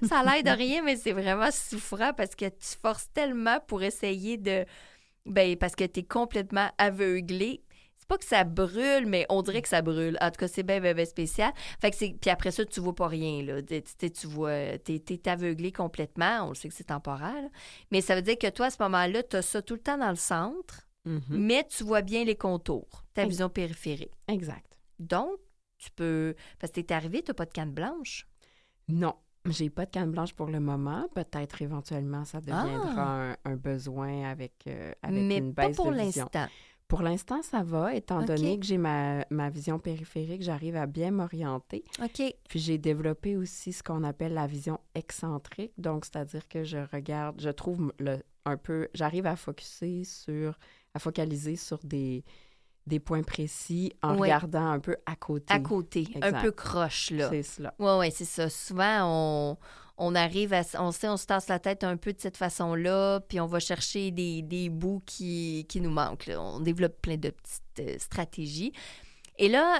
Ça a l'air de rien, mais c'est vraiment souffrant parce que tu forces tellement pour essayer de... parce que tu es complètement aveuglé. C'est pas que ça brûle, mais on dirait que ça brûle. En tout cas, c'est bien spécial. Fait que puis après ça, tu vois pas rien, là. Tu vois, t'es aveuglé complètement. On le sait que c'est temporaire, là. Mais ça veut dire que toi, à ce moment-là, t'as ça tout le temps dans le centre, mais tu vois bien les contours, ta vision périphérique. Exact. Donc, tu peux... Parce que t'es arrivé, t'as pas de canne blanche. Non, j'ai pas de canne blanche pour le moment. Peut-être, éventuellement, ça deviendra un besoin avec une baisse de vision. Mais pas pour l'instant. Pour l'instant, ça va, étant donné que j'ai ma vision périphérique, j'arrive à bien m'orienter. OK. Puis j'ai développé aussi ce qu'on appelle la vision excentrique, donc c'est-à-dire que je regarde, je trouve un peu, j'arrive à focaliser sur des points précis en regardant un peu à côté. À côté, exact. Un peu croche, là. C'est cela. Oui, c'est ça. Souvent, on arrive on se tasse la tête un peu de cette façon-là, puis on va chercher des bouts qui nous manquent, là. On développe plein de petites stratégies. Et là,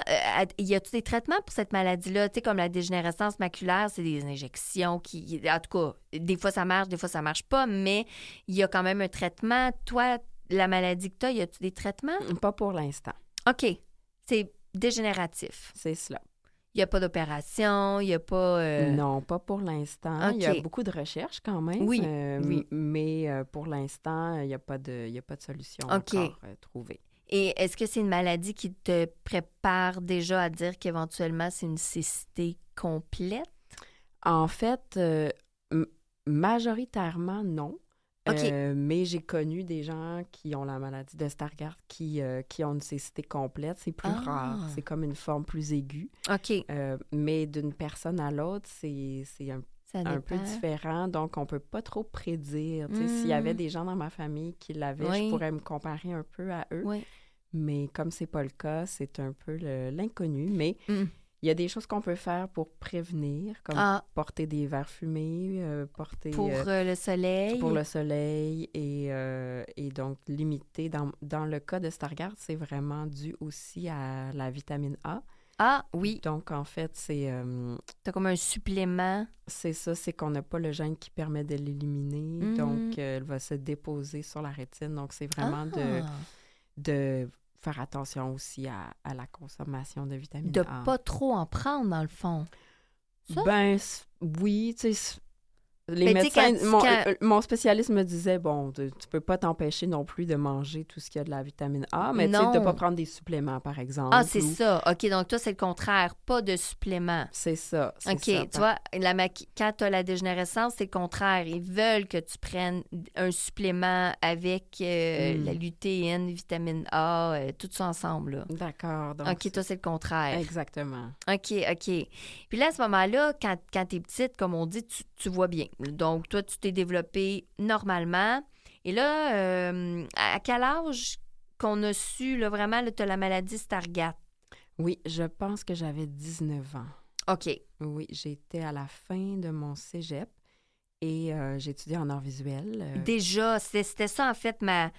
y a-t-il des traitements pour cette maladie-là? Tu sais, comme la dégénérescence maculaire, c'est des injections qui... En tout cas, des fois ça marche, des fois ça marche pas, mais il y a quand même un traitement. Toi, la maladie que tu as, y a-t-il des traitements? Pas pour l'instant. OK. C'est dégénératif. C'est cela. Il n'y a pas d'opération, il n'y a pas... Non, pas pour l'instant. Il y a beaucoup de recherches quand même. Oui, Mais pour l'instant, il n'y a pas de solution encore trouvée. Et est-ce que c'est une maladie qui te prépare déjà à dire qu'éventuellement, c'est une cécité complète? En fait, majoritairement, non. Mais j'ai connu des gens qui ont la maladie de Stargardt qui ont une cécité complète. C'est plus rare. C'est comme une forme plus aiguë. OK. Mais d'une personne à l'autre, c'est un peu différent. Donc, on ne peut pas trop prédire. S'il y avait des gens dans ma famille qui l'avaient, je pourrais me comparer un peu à eux. Oui. Mais comme ce n'est pas le cas, c'est un peu l'inconnu. Mais... Il y a des choses qu'on peut faire pour prévenir, comme porter des verres fumés, pour le soleil. Pour le soleil et donc limiter. Dans le cas de Stargardt, c'est vraiment dû aussi à la vitamine A. Ah, oui. Donc, en fait, c'est... T'as comme un supplément. C'est ça, c'est qu'on n'a pas le gène qui permet de l'éliminer. Donc, elle va se déposer sur la rétine. Donc, c'est vraiment de faire attention aussi à la consommation de vitamine A. De pas trop en prendre, dans le fond. Ça? Ben, oui, tu sais, les médecins... Mon spécialiste me disait, bon, tu peux pas t'empêcher non plus de manger tout ce qui a de la vitamine A, mais tu sais, de pas prendre des suppléments, par exemple. Ah, c'est ça. OK, donc toi, c'est le contraire, pas de suppléments. C'est ça, OK, tu vois, quand tu as la dégénérescence, c'est le contraire. Ils veulent que tu prennes un supplément avec la lutéine, vitamine A, tout ça ensemble. Là. D'accord. Donc OK, toi, c'est le contraire. Exactement. OK. Puis là, à ce moment-là, quand tu es petite, comme on dit, tu vois bien. Donc, toi, tu t'es développée normalement. Et là, à quel âge qu'on a su, là, vraiment, tu as la maladie Stargardt? Oui, je pense que j'avais 19 ans. OK. Oui, j'étais à la fin de mon cégep et j'ai étudié en arts visuels. Déjà, c'était ça, en fait, ma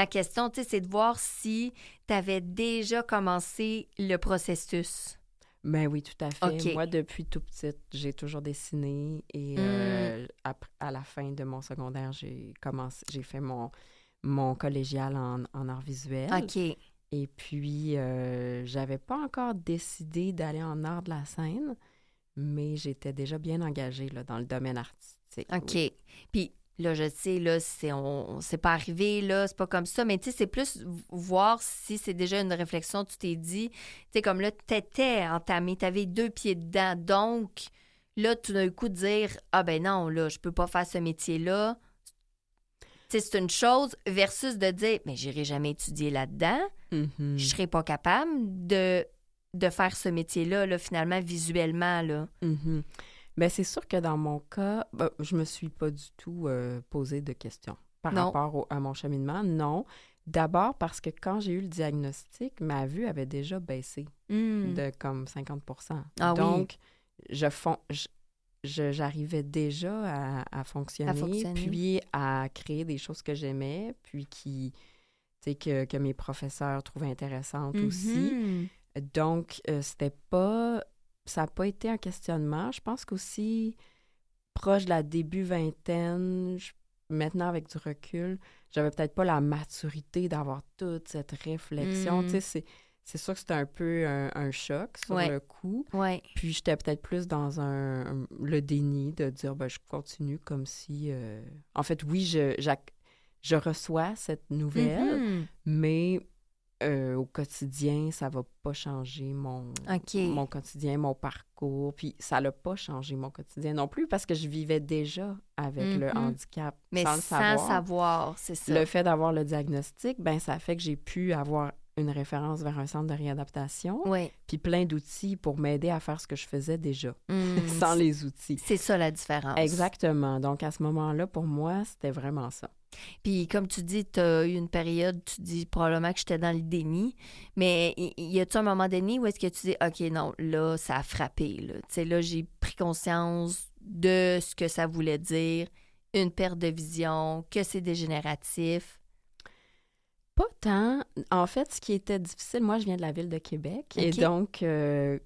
question, tu sais, c'est de voir si tu avais déjà commencé le processus. Ben oui, tout à fait. Okay. Moi, depuis tout petite, j'ai toujours dessiné et à la fin de mon secondaire, j'ai fait mon collégial en arts visuels. OK. Et puis, j'avais pas encore décidé d'aller en art de la scène, mais j'étais déjà bien engagée là, dans le domaine artistique. OK. Oui. Puis là, je sais, là, c'est pas arrivé, là, c'est pas comme ça, mais tu sais, c'est plus voir si c'est déjà une réflexion, tu t'es dit, tu sais, comme là, t'étais entamé, t'avais 2 pieds dedans, donc là, tout d'un coup, dire, ah ben non, là, je peux pas faire ce métier-là, tu sais, c'est une chose, versus de dire, mais j'irai jamais étudier là-dedans, je serai pas capable de faire ce métier-là, là, finalement, visuellement, là. Bien, c'est sûr que dans mon cas, je me suis pas du tout posé de questions par rapport à mon cheminement. Non. D'abord parce que quand j'ai eu le diagnostic, ma vue avait déjà baissé de comme 50%. Donc, j'arrivais déjà à fonctionner, puis à créer des choses que j'aimais, puis que mes professeurs trouvaient intéressantes aussi. Donc, ça n'a pas été un questionnement. Je pense qu'aussi, proche de la début vingtaine, maintenant avec du recul, j'avais peut-être pas la maturité d'avoir toute cette réflexion. Tu sais, c'est sûr que c'était un peu un choc sur le coup. Ouais. Puis j'étais peut-être plus dans le déni de dire, je continue comme si... En fait, oui, je reçois cette nouvelle, mais... au quotidien, ça va pas changer mon quotidien, mon parcours. Puis ça l'a pas changé mon quotidien non plus parce que je vivais déjà avec le handicap. Mais sans le savoir, c'est ça. Le fait d'avoir le diagnostic, ça fait que j'ai pu avoir une référence vers un centre de réadaptation. Oui. Puis plein d'outils pour m'aider à faire ce que je faisais déjà, sans les outils. C'est ça la différence. Exactement. Donc à ce moment-là, pour moi, c'était vraiment ça. Puis, comme tu dis, tu as eu une période, tu dis probablement que j'étais dans le déni, mais y a-tu un moment donné où est-ce que tu dis, OK, non, là, ça a frappé, là. Tu sais, là, j'ai pris conscience de ce que ça voulait dire, une perte de vision, que c'est dégénératif? Pas tant. En fait, ce qui était difficile, moi, je viens de la ville de Québec, et donc,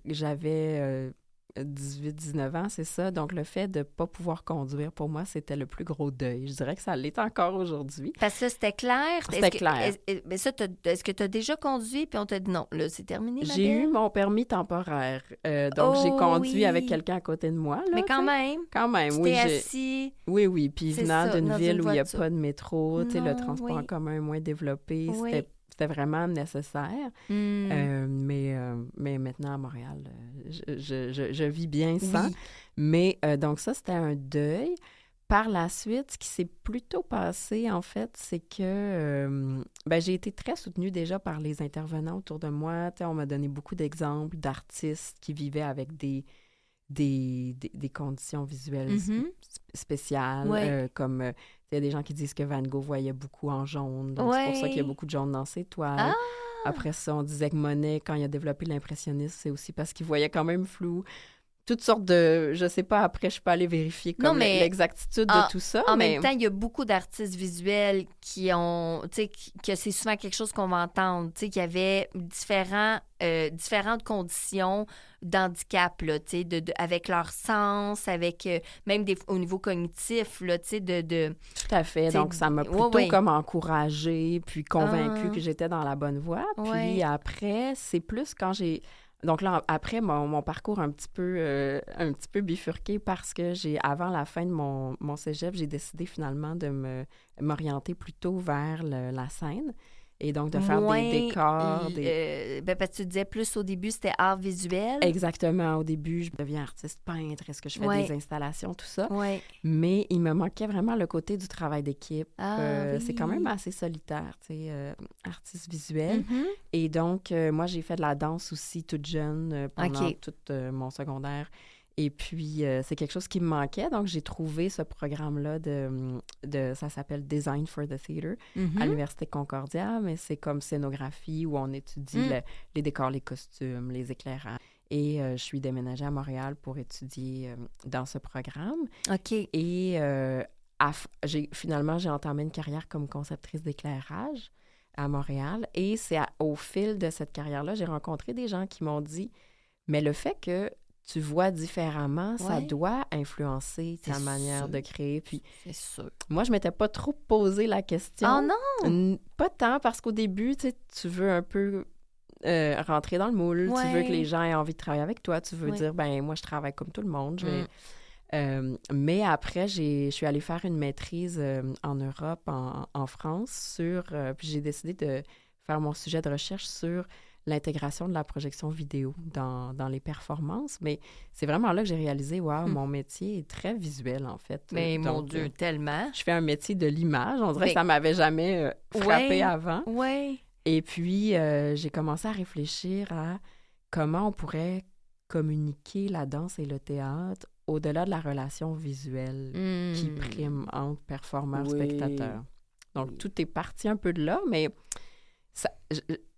j'avais 18-19 ans, c'est ça. Donc, le fait de ne pas pouvoir conduire, pour moi, c'était le plus gros deuil. Je dirais que ça l'est encore aujourd'hui. Parce que ça, c'était clair? C'était clair. Mais ça, est-ce que tu as déjà conduit puis on t'a dit non, là, c'est terminé, ma J'ai belle? eu mon permis temporaire. Donc, j'ai conduit avec quelqu'un à côté de moi. Là, mais quand même. Quand même, Tu oui. t'es assis. Oui. Puis C'est venant ça, d'une dans ville une où il n'y a voiture. pas de métro, tu sais, le Non, transport en oui. commun est moins développé, Oui. c'était vraiment nécessaire. Mais maintenant, à Montréal, je vis bien sans. Oui. Mais donc ça, c'était un deuil. Par la suite, ce qui s'est plutôt passé, en fait, c'est que j'ai été très soutenue déjà par les intervenants autour de moi. Tu sais, on m'a donné beaucoup d'exemples d'artistes qui vivaient avec des conditions visuelles spéciales, Ouais. comme il y a des gens qui disent que Van Gogh voyait beaucoup en jaune, donc c'est pour ça qu'il y a beaucoup de jaune dans ses toiles. Ah! Après ça, on disait que Monet, quand il a développé l'impressionnisme, c'est aussi parce qu'il voyait quand même flou. Toutes sortes de... Je sais pas, après, je peux aller vérifier Non, mais l'exactitude de tout ça. En même temps, il y a beaucoup d'artistes visuels qui ont... Tu sais, que c'est souvent quelque chose qu'on va entendre. Tu sais, qu'il y avait différentes conditions d'handicap, là, tu sais, avec leur sens, avec... même au niveau cognitif, là, tu sais, Tout à fait. Donc, ça m'a plutôt comme encouragée, puis convaincue que j'étais dans la bonne voie. Puis après, c'est plus quand j'ai... Donc là, après, mon parcours un petit peu bifurqué parce que avant la fin de mon cégep, j'ai décidé finalement de m'orienter plutôt vers la scène et donc de faire des décors. parce que tu disais plus au début, c'était art visuel. Exactement. Au début, je deviens artiste peintre. Est-ce que je fais des installations, tout ça? Oui. Mais il me manquait vraiment le côté du travail d'équipe. Oui. C'est quand même assez solitaire, tu sais, artiste visuel. Et donc, moi, j'ai fait de la danse aussi toute jeune pendant tout mon secondaire. Et puis, c'est quelque chose qui me manquait. Donc, j'ai trouvé ce programme-là ça s'appelle Design for the Theatre à l'Université Concordia, mais c'est comme scénographie où on étudie les décors, les costumes, les éclairages. Et je suis déménagée à Montréal pour étudier dans ce programme. OK. Et finalement, j'ai entamé une carrière comme conceptrice d'éclairage à Montréal. Et c'est au fil de cette carrière-là, j'ai rencontré des gens qui m'ont dit, mais le fait que tu vois différemment, ça doit influencer ta manière de créer. Puis, c'est sûr. Moi, je m'étais pas trop posé la question. Oh non! Pas tant, parce qu'au début, tu veux un peu rentrer dans le moule. Tu veux que les gens aient envie de travailler avec toi. Tu veux dire, ben moi, je travaille comme tout le monde. Mais après, je suis allée faire une maîtrise en Europe, en France, puis j'ai décidé de faire mon sujet de recherche sur l'intégration de la projection vidéo dans les performances. Mais c'est vraiment là que j'ai réalisé, wow, mon métier est très visuel, en fait. Mais mon Dieu, tellement! Je fais un métier de l'image. On dirait que ça m'avait jamais frappé avant. Oui. Et puis, j'ai commencé à réfléchir à comment on pourrait communiquer la danse et le théâtre au-delà de la relation visuelle qui prime entre performeurs-spectateurs. Donc, tout est parti un peu de là, mais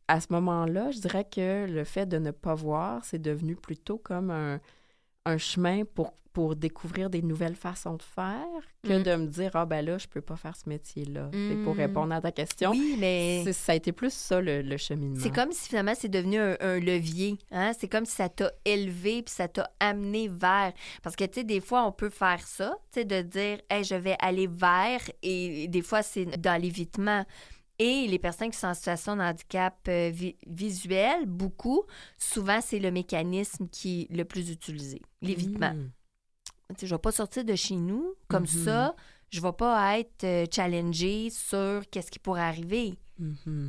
à ce moment-là, je dirais que le fait de ne pas voir, c'est devenu plutôt comme un chemin pour découvrir des nouvelles façons de faire que de me dire, ah ben là, je peux pas faire ce métier-là. C'est pour répondre à ta question. Oui, mais... Ça a été plus ça, le cheminement. C'est comme si finalement, c'est devenu un levier. Hein? C'est comme si ça t'a élevé puis ça t'a amené vers... Parce que, tu sais, des fois, on peut faire ça, tu sais, de dire, hey, je vais aller vers, et des fois, c'est dans l'évitement. Et les personnes qui sont en situation de handicap visuel, souvent, c'est le mécanisme qui est le plus utilisé, l'évitement. Je ne vais pas sortir de chez nous comme ça. Je ne vais pas être challengée sur qu'est-ce qui pourrait arriver.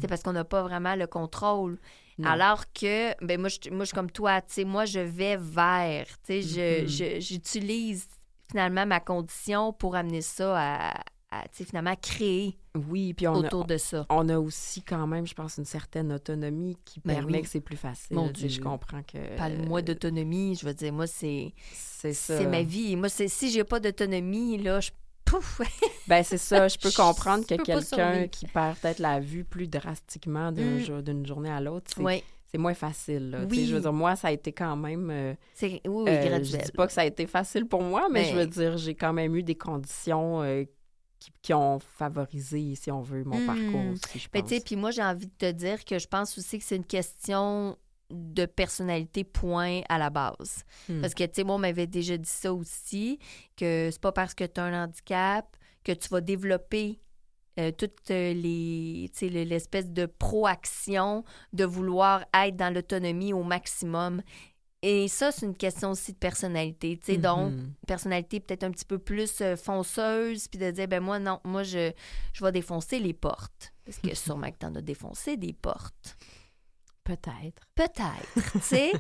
C'est parce qu'on n'a pas vraiment le contrôle. Non. Alors que, ben moi, je suis comme toi. Moi, je vais vers. J'utilise finalement ma condition pour amener ça à finalement créer autour de ça. On a aussi quand même, je pense, une certaine autonomie qui permet que c'est plus facile. Mon Dieu. Je comprends que... Parle-moi d'autonomie, je veux dire, moi, c'est ma vie. Moi, si j'ai pas d'autonomie, là, pouf! Ben c'est ça, je peux comprendre que quelqu'un qui perd peut-être la vue plus drastiquement d'une journée à l'autre, c'est moins facile. Là. Oui. Je veux dire, moi, ça a été quand même... graduel. Je dis pas que ça a été facile pour moi, mais je veux dire, j'ai quand même eu des conditions... qui ont favorisé, si on veut, mon parcours aussi, je pense. Puis moi, j'ai envie de te dire que je pense aussi que c'est une question de personnalité, point, à la base. Parce que, tu sais, moi, on m'avait déjà dit ça aussi, que c'est pas parce que tu as un handicap que tu vas développer toutes l'espèce de proaction de vouloir être dans l'autonomie au maximum. Et ça, c'est une question aussi de personnalité. Tu sais, donc, personnalité peut-être un petit peu plus fonceuse, puis de dire, ben moi, non, moi, je vais défoncer les portes. Parce que sûrement que tu en as défoncé des portes. Peut-être, tu sais.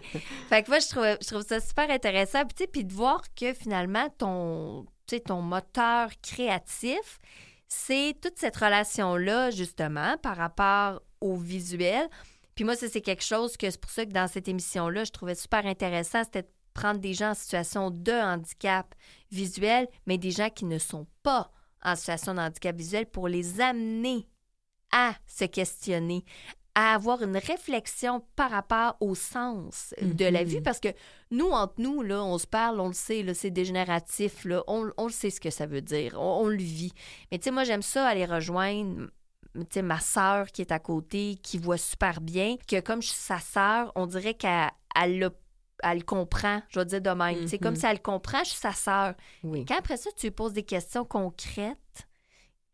Fait que moi, je trouve ça super intéressant. Puis, tu sais, puis de voir que finalement, ton moteur créatif, c'est toute cette relation-là, justement, par rapport au visuel. Puis moi, ça, c'est quelque chose que c'est pour ça que dans cette émission-là, je trouvais super intéressant, c'était de prendre des gens en situation de handicap visuel, mais des gens qui ne sont pas en situation de handicap visuel pour les amener à se questionner, à avoir une réflexion par rapport au sens de la vue. Parce que nous, entre nous, là, on se parle, on le sait, là, c'est dégénératif, là, on le sait ce que ça veut dire, on le vit. Mais tu sais, moi, j'aime ça aller rejoindre ma sœur qui est à côté, qui voit super bien, que comme je suis sa sœur, on dirait qu'elle le comprend, je vais dire de même. C'est comme si elle le comprend, je suis sa sœur. Et quand après ça, tu lui poses des questions concrètes,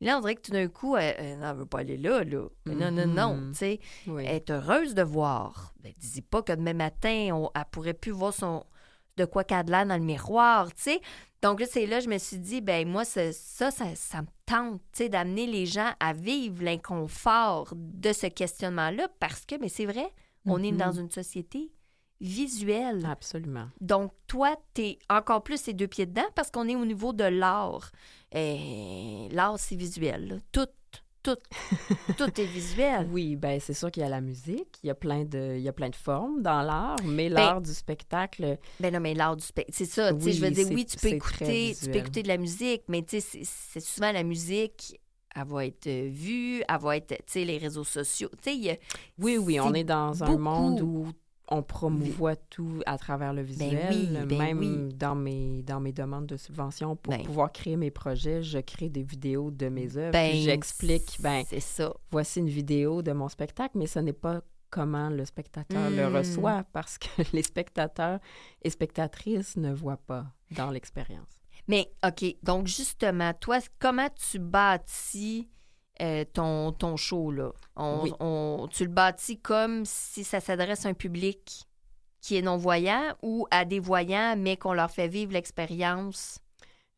là, on dirait que tout d'un coup, non, elle ne veut pas aller là. Non, tu sais. Elle est heureuse de voir. Ben, dis pas que demain matin, elle pourrait plus voir de quoi qu'elle a de l'air dans le miroir, tu sais. Donc là, c'est là, je me suis dit, ben moi, ça me tente, tu sais, d'amener les gens à vivre l'inconfort de ce questionnement-là parce que, mais c'est vrai, on est dans une société visuelle. Absolument. Donc, toi, t'es encore plus ces deux pieds dedans parce qu'on est au niveau de l'art. L'art, c'est visuel, là. Tout est visuel. Oui, ben c'est sûr qu'il y a la musique, il y a plein de formes dans l'art, mais l'art du spectacle... Ben non, mais l'art du spectacle, c'est ça, tu sais, je veux dire, oui, tu peux écouter de la musique, mais tu sais, c'est souvent la musique, elle va être vue, elle va être, tu sais, les réseaux sociaux, tu sais, Oui, on est dans un monde où on promouvoit tout à travers le visuel. Même dans mes demandes de subvention pour pouvoir créer mes projets, je crée des vidéos de mes œuvres. Puis j'explique, c'est ça. Voici une vidéo de mon spectacle, mais ce n'est pas comment le spectateur le reçoit parce que les spectateurs et spectatrices ne voient pas dans l'expérience. Mais, OK, donc justement, toi, comment tu bâtis ton show, là? Tu le bâtis comme si ça s'adresse à un public qui est non-voyant ou à des voyants, mais qu'on leur fait vivre l'expérience?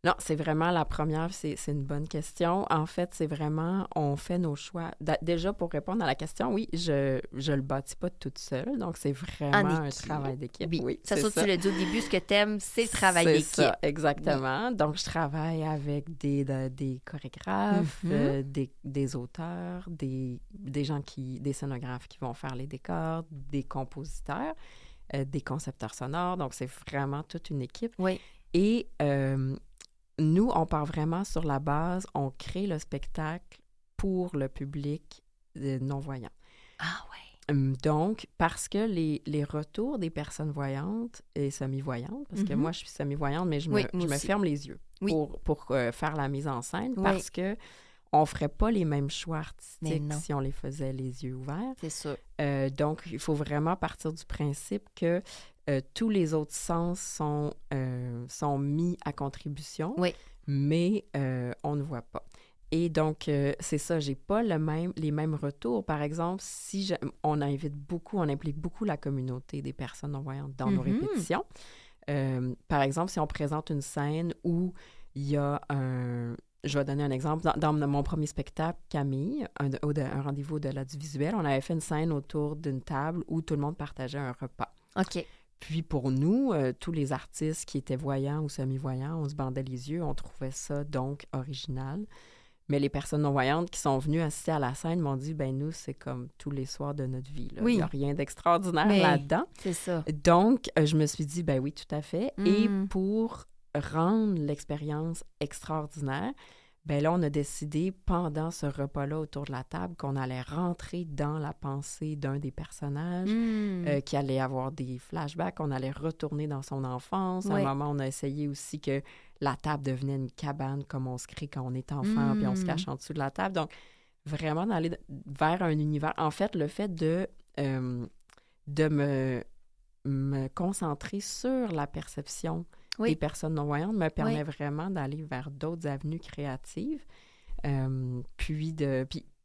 Non, c'est vraiment la première, c'est une bonne question. En fait, c'est vraiment, on fait nos choix. Déjà, pour répondre à la question, oui, je le bâtis pas toute seule, donc c'est vraiment un travail d'équipe. Oui, c'est ça. Tu l'as dit au début, ce que tu aimes, c'est le travail d'équipe. C'est ça, exactement. Oui. Donc, je travaille avec des chorégraphes, des auteurs, des gens des scénographes qui vont faire les décors, des compositeurs, des concepteurs sonores. Donc, c'est vraiment toute une équipe. Oui. Et nous, on part vraiment sur la base, on crée le spectacle pour le public non-voyant. Ah ouais. Donc, parce que les retours des personnes voyantes et semi-voyantes, parce que moi, je suis semi-voyante, mais je me ferme les yeux pour faire la mise en scène, parce que on ne ferait pas les mêmes choix artistiques si on les faisait les yeux ouverts. C'est sûr. Donc, il faut vraiment partir du principe que tous les autres sens sont mis à contribution, mais on ne voit pas. Et donc, c'est ça, j'ai pas les mêmes retours. Par exemple, on implique beaucoup la communauté des personnes non-voyantes dans nos répétitions. Par exemple, si on présente une scène où il y a je vais donner un exemple. Dans mon premier spectacle, Camille, un rendez-vous au-delà du visuel, on avait fait une scène autour d'une table où tout le monde partageait un repas. OK. Puis pour nous, tous les artistes qui étaient voyants ou semi-voyants, on se bandait les yeux, on trouvait ça donc original. Mais les personnes non-voyantes qui sont venues assister à la scène m'ont dit, ben nous, c'est comme tous les soirs de notre vie. Là. Il n'y a rien d'extraordinaire là-dedans. C'est ça. Donc, je me suis dit, ben oui, tout à fait. Et pour rendre l'expérience extraordinaire, ben là, on a décidé, pendant ce repas-là autour de la table, qu'on allait rentrer dans la pensée d'un des personnages, qui allait avoir des flashbacks, on allait retourner dans son enfance. À un moment, on a essayé aussi que la table devenait une cabane, comme on se crée quand on est enfant, puis on se cache en dessous de la table. Donc, vraiment d'aller vers un univers. En fait, le fait de me concentrer sur la perception des personnes non-voyantes me permet vraiment d'aller vers d'autres avenues créatives. Puis,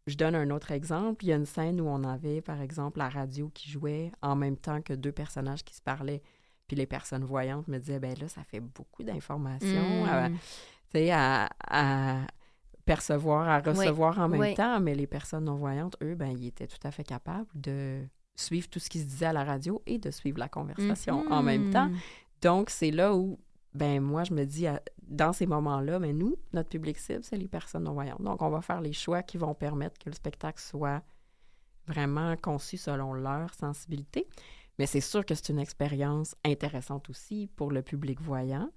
je donne un autre exemple. Il y a une scène où on avait, par exemple, la radio qui jouait en même temps que deux personnages qui se parlaient. Puis les personnes voyantes me disaient, ben là, ça fait beaucoup d'informations à percevoir, à recevoir en même temps. Mais les personnes non-voyantes, eux, ben ils étaient tout à fait capables de suivre tout ce qui se disait à la radio et de suivre la conversation en même temps. Donc, c'est là où, ben moi, je me dis, dans ces moments-là, mais nous, notre public cible, c'est les personnes non-voyantes. Donc, on va faire les choix qui vont permettre que le spectacle soit vraiment conçu selon leur sensibilité. Mais c'est sûr que c'est une expérience intéressante aussi pour le public voyant.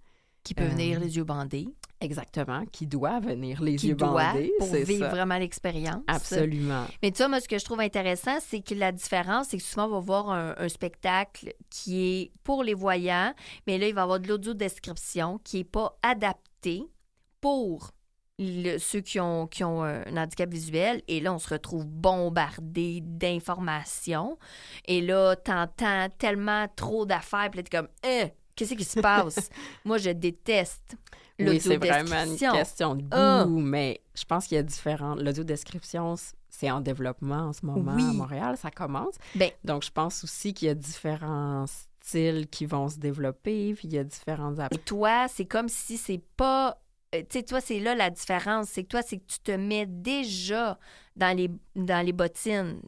Qui peut venir les yeux bandés. Exactement, qui doit venir les yeux bandés. Pour vivre vraiment l'expérience. Absolument. Mais tu vois, moi, ce que je trouve intéressant, c'est que la différence, c'est que souvent, on va voir un spectacle qui est pour les voyants, mais là, il va y avoir de l'audio-description qui n'est pas adapté pour ceux qui ont un handicap visuel. Et là, on se retrouve bombardé d'informations. Et là, t'entends tellement trop d'affaires, puis là, t'es comme qu'est-ce qui se passe? Moi, je déteste l'audio-description. Oui, c'est vraiment une question de goût, mais je pense qu'il y a différentes... L'audio-description, c'est en développement en ce moment à Montréal, ça commence. Donc, je pense aussi qu'il y a différents styles qui vont se développer, puis il y a différentes... Et toi, c'est comme si c'est pas... Tu sais, toi, c'est là la différence. C'est que toi, c'est que tu te mets déjà dans les bottines,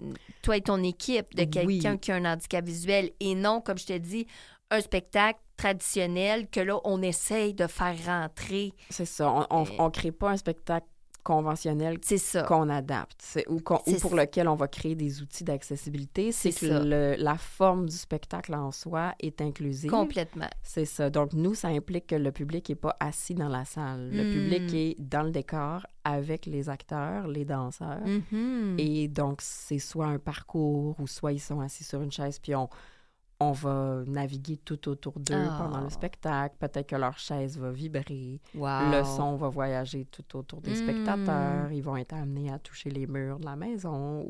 toi et ton équipe, de quelqu'un qui a un handicap visuel, et non, comme je te dis, un spectacle traditionnel que là, on essaye de faire rentrer. C'est ça. On ne crée pas un spectacle conventionnel qu'on adapte ou pour lequel on va créer des outils d'accessibilité. C'est que la forme du spectacle en soi est inclusive. Complètement. C'est ça. Donc, nous, ça implique que le public n'est pas assis dans la salle. Le public est dans le décor avec les acteurs, les danseurs. Et donc, c'est soit un parcours ou soit ils sont assis sur une chaise puis on va naviguer tout autour d'eux pendant le spectacle. Peut-être que leur chaise va vibrer. Wow. Le son va voyager tout autour des spectateurs. Ils vont être amenés à toucher les murs de la maison.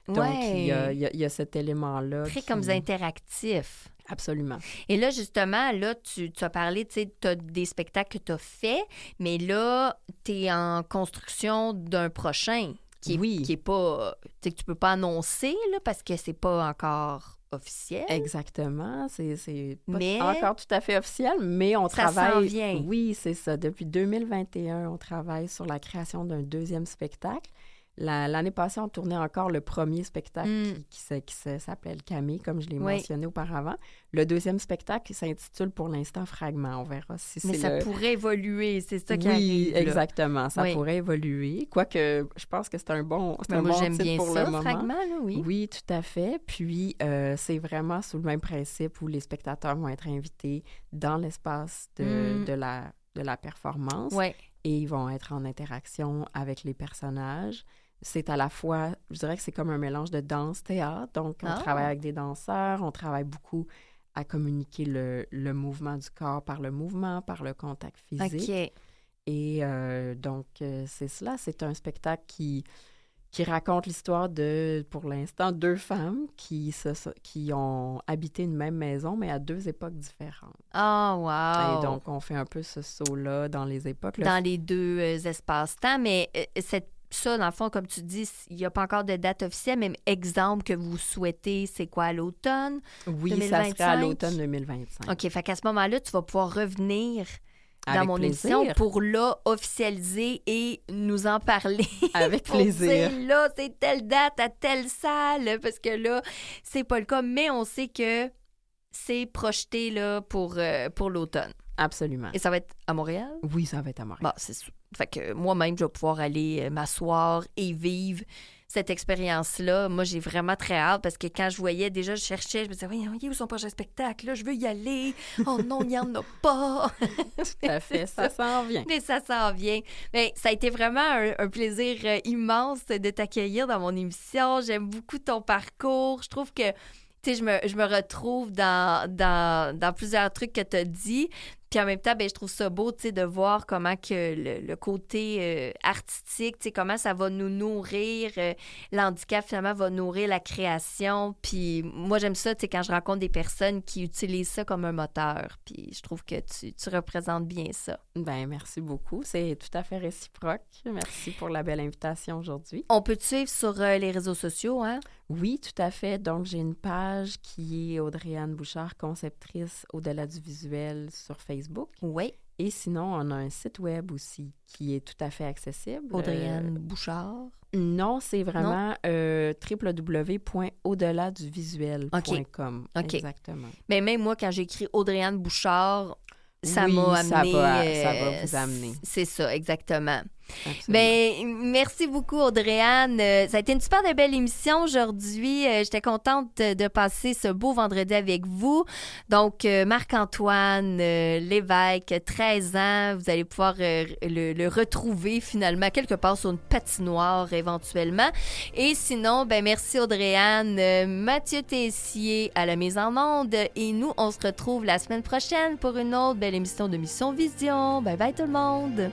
Donc, il y a cet élément-là. Très comme interactif. Absolument. Et là, justement, là, tu as parlé, tu sais, tu as des spectacles que tu as faits, mais là, tu es en construction d'un prochain qui est pas... Tu sais, que tu peux pas annoncer, là, parce que c'est pas encore... officiel. Exactement. C'est pas encore tout à fait officiel, mais on travaille... Ça s'en vient. Oui, c'est ça. Depuis 2021, on travaille sur la création d'un deuxième spectacle. L'année passée, on tournait encore le premier spectacle qui s'appelait Le Camé, comme je l'ai mentionné auparavant. Le deuxième spectacle s'intitule pour l'instant Fragment. On verra si c'est ça pourrait évoluer, c'est ça qui arrive. Oui, exactement. Ça pourrait évoluer. Quoique, je pense que c'est un bon titre pour le moment. Fragment, là, oui. Oui, tout à fait. Puis, c'est vraiment sous le même principe où les spectateurs vont être invités dans l'espace de la performance. Ouais. Et ils vont être en interaction avec les personnages. C'est à la fois, je dirais que c'est comme un mélange de danse-théâtre. Donc, on travaille avec des danseurs, on travaille beaucoup à communiquer le mouvement du corps par le mouvement, par le contact physique. OK. Et donc, c'est cela. C'est un spectacle qui raconte l'histoire de, pour l'instant, deux femmes qui ont habité une même maison, mais à deux époques différentes. Oh, wow! Et donc, on fait un peu ce saut-là dans les époques. Dans les deux espaces-temps, mais ça, dans le fond, comme tu dis, il n'y a pas encore de date officielle, mais exemple que vous souhaitez, c'est quoi, à l'automne? Oui, 2025? ça serait à l'automne 2025. OK, fait qu'à ce moment-là, tu vas pouvoir revenir avec dans mon plaisir. émission pour là officialiser et nous en parler. Avec pour plaisir. Dire, là, c'est telle date à telle salle, parce que là, c'est pas le cas, mais on sait que c'est projeté là, pour l'automne. Absolument. Et ça va être à Montréal? Oui, ça va être à Montréal. Bon, c'est sûr. Fait que moi-même, je vais pouvoir aller m'asseoir et vivre cette expérience-là. Moi, j'ai vraiment très hâte parce que quand je voyais, déjà, je cherchais, je me disais, voyons, où sont prochain spectacle? Là, je veux y aller. Oh non, il n'y en a pas. Tout à fait, ça s'en vient. Mais ça s'en vient. Mais ça a été vraiment un plaisir immense de t'accueillir dans mon émission. J'aime beaucoup ton parcours. Je trouve que tu sais, je me retrouve dans plusieurs trucs que tu as dit. Puis en même temps, ben, je trouve ça beau, tu sais, de voir comment que le côté artistique, tu sais, comment ça va nous nourrir. L'handicap, finalement, va nourrir la création. Puis moi, j'aime ça, tu sais, quand je rencontre des personnes qui utilisent ça comme un moteur. Puis je trouve que tu représentes bien ça. Ben merci beaucoup. C'est tout à fait réciproque. Merci pour la belle invitation aujourd'hui. On peut te suivre sur les réseaux sociaux, hein? Oui, tout à fait. Donc, j'ai une page qui est Audrey-Anne Bouchard, conceptrice Au-delà du visuel sur Facebook. Oui. Et sinon, on a un site web aussi qui est tout à fait accessible. Audrey-Anne Bouchard? Non, c'est vraiment www.audeladuvisuel.com. OK. Exactement. Mais même moi, quand j'ai écrit Audrey-Anne Bouchard, ça Oui, m'a amené... ça va vous amener. C'est ça, exactement. Absolument. Ben, merci beaucoup, Audrey-Anne. Ça a été une super de belle émission aujourd'hui. J'étais contente de passer ce beau vendredi avec vous. Donc, Marc-Antoine Lévesque, 13 ans, vous allez pouvoir le retrouver finalement quelque part sur une patinoire éventuellement. Et sinon, ben merci, Audrey-Anne. Mathieu Tessier à la mise en onde. Et nous, on se retrouve la semaine prochaine pour une autre belle émission de Mission Vision. Bye bye tout le monde!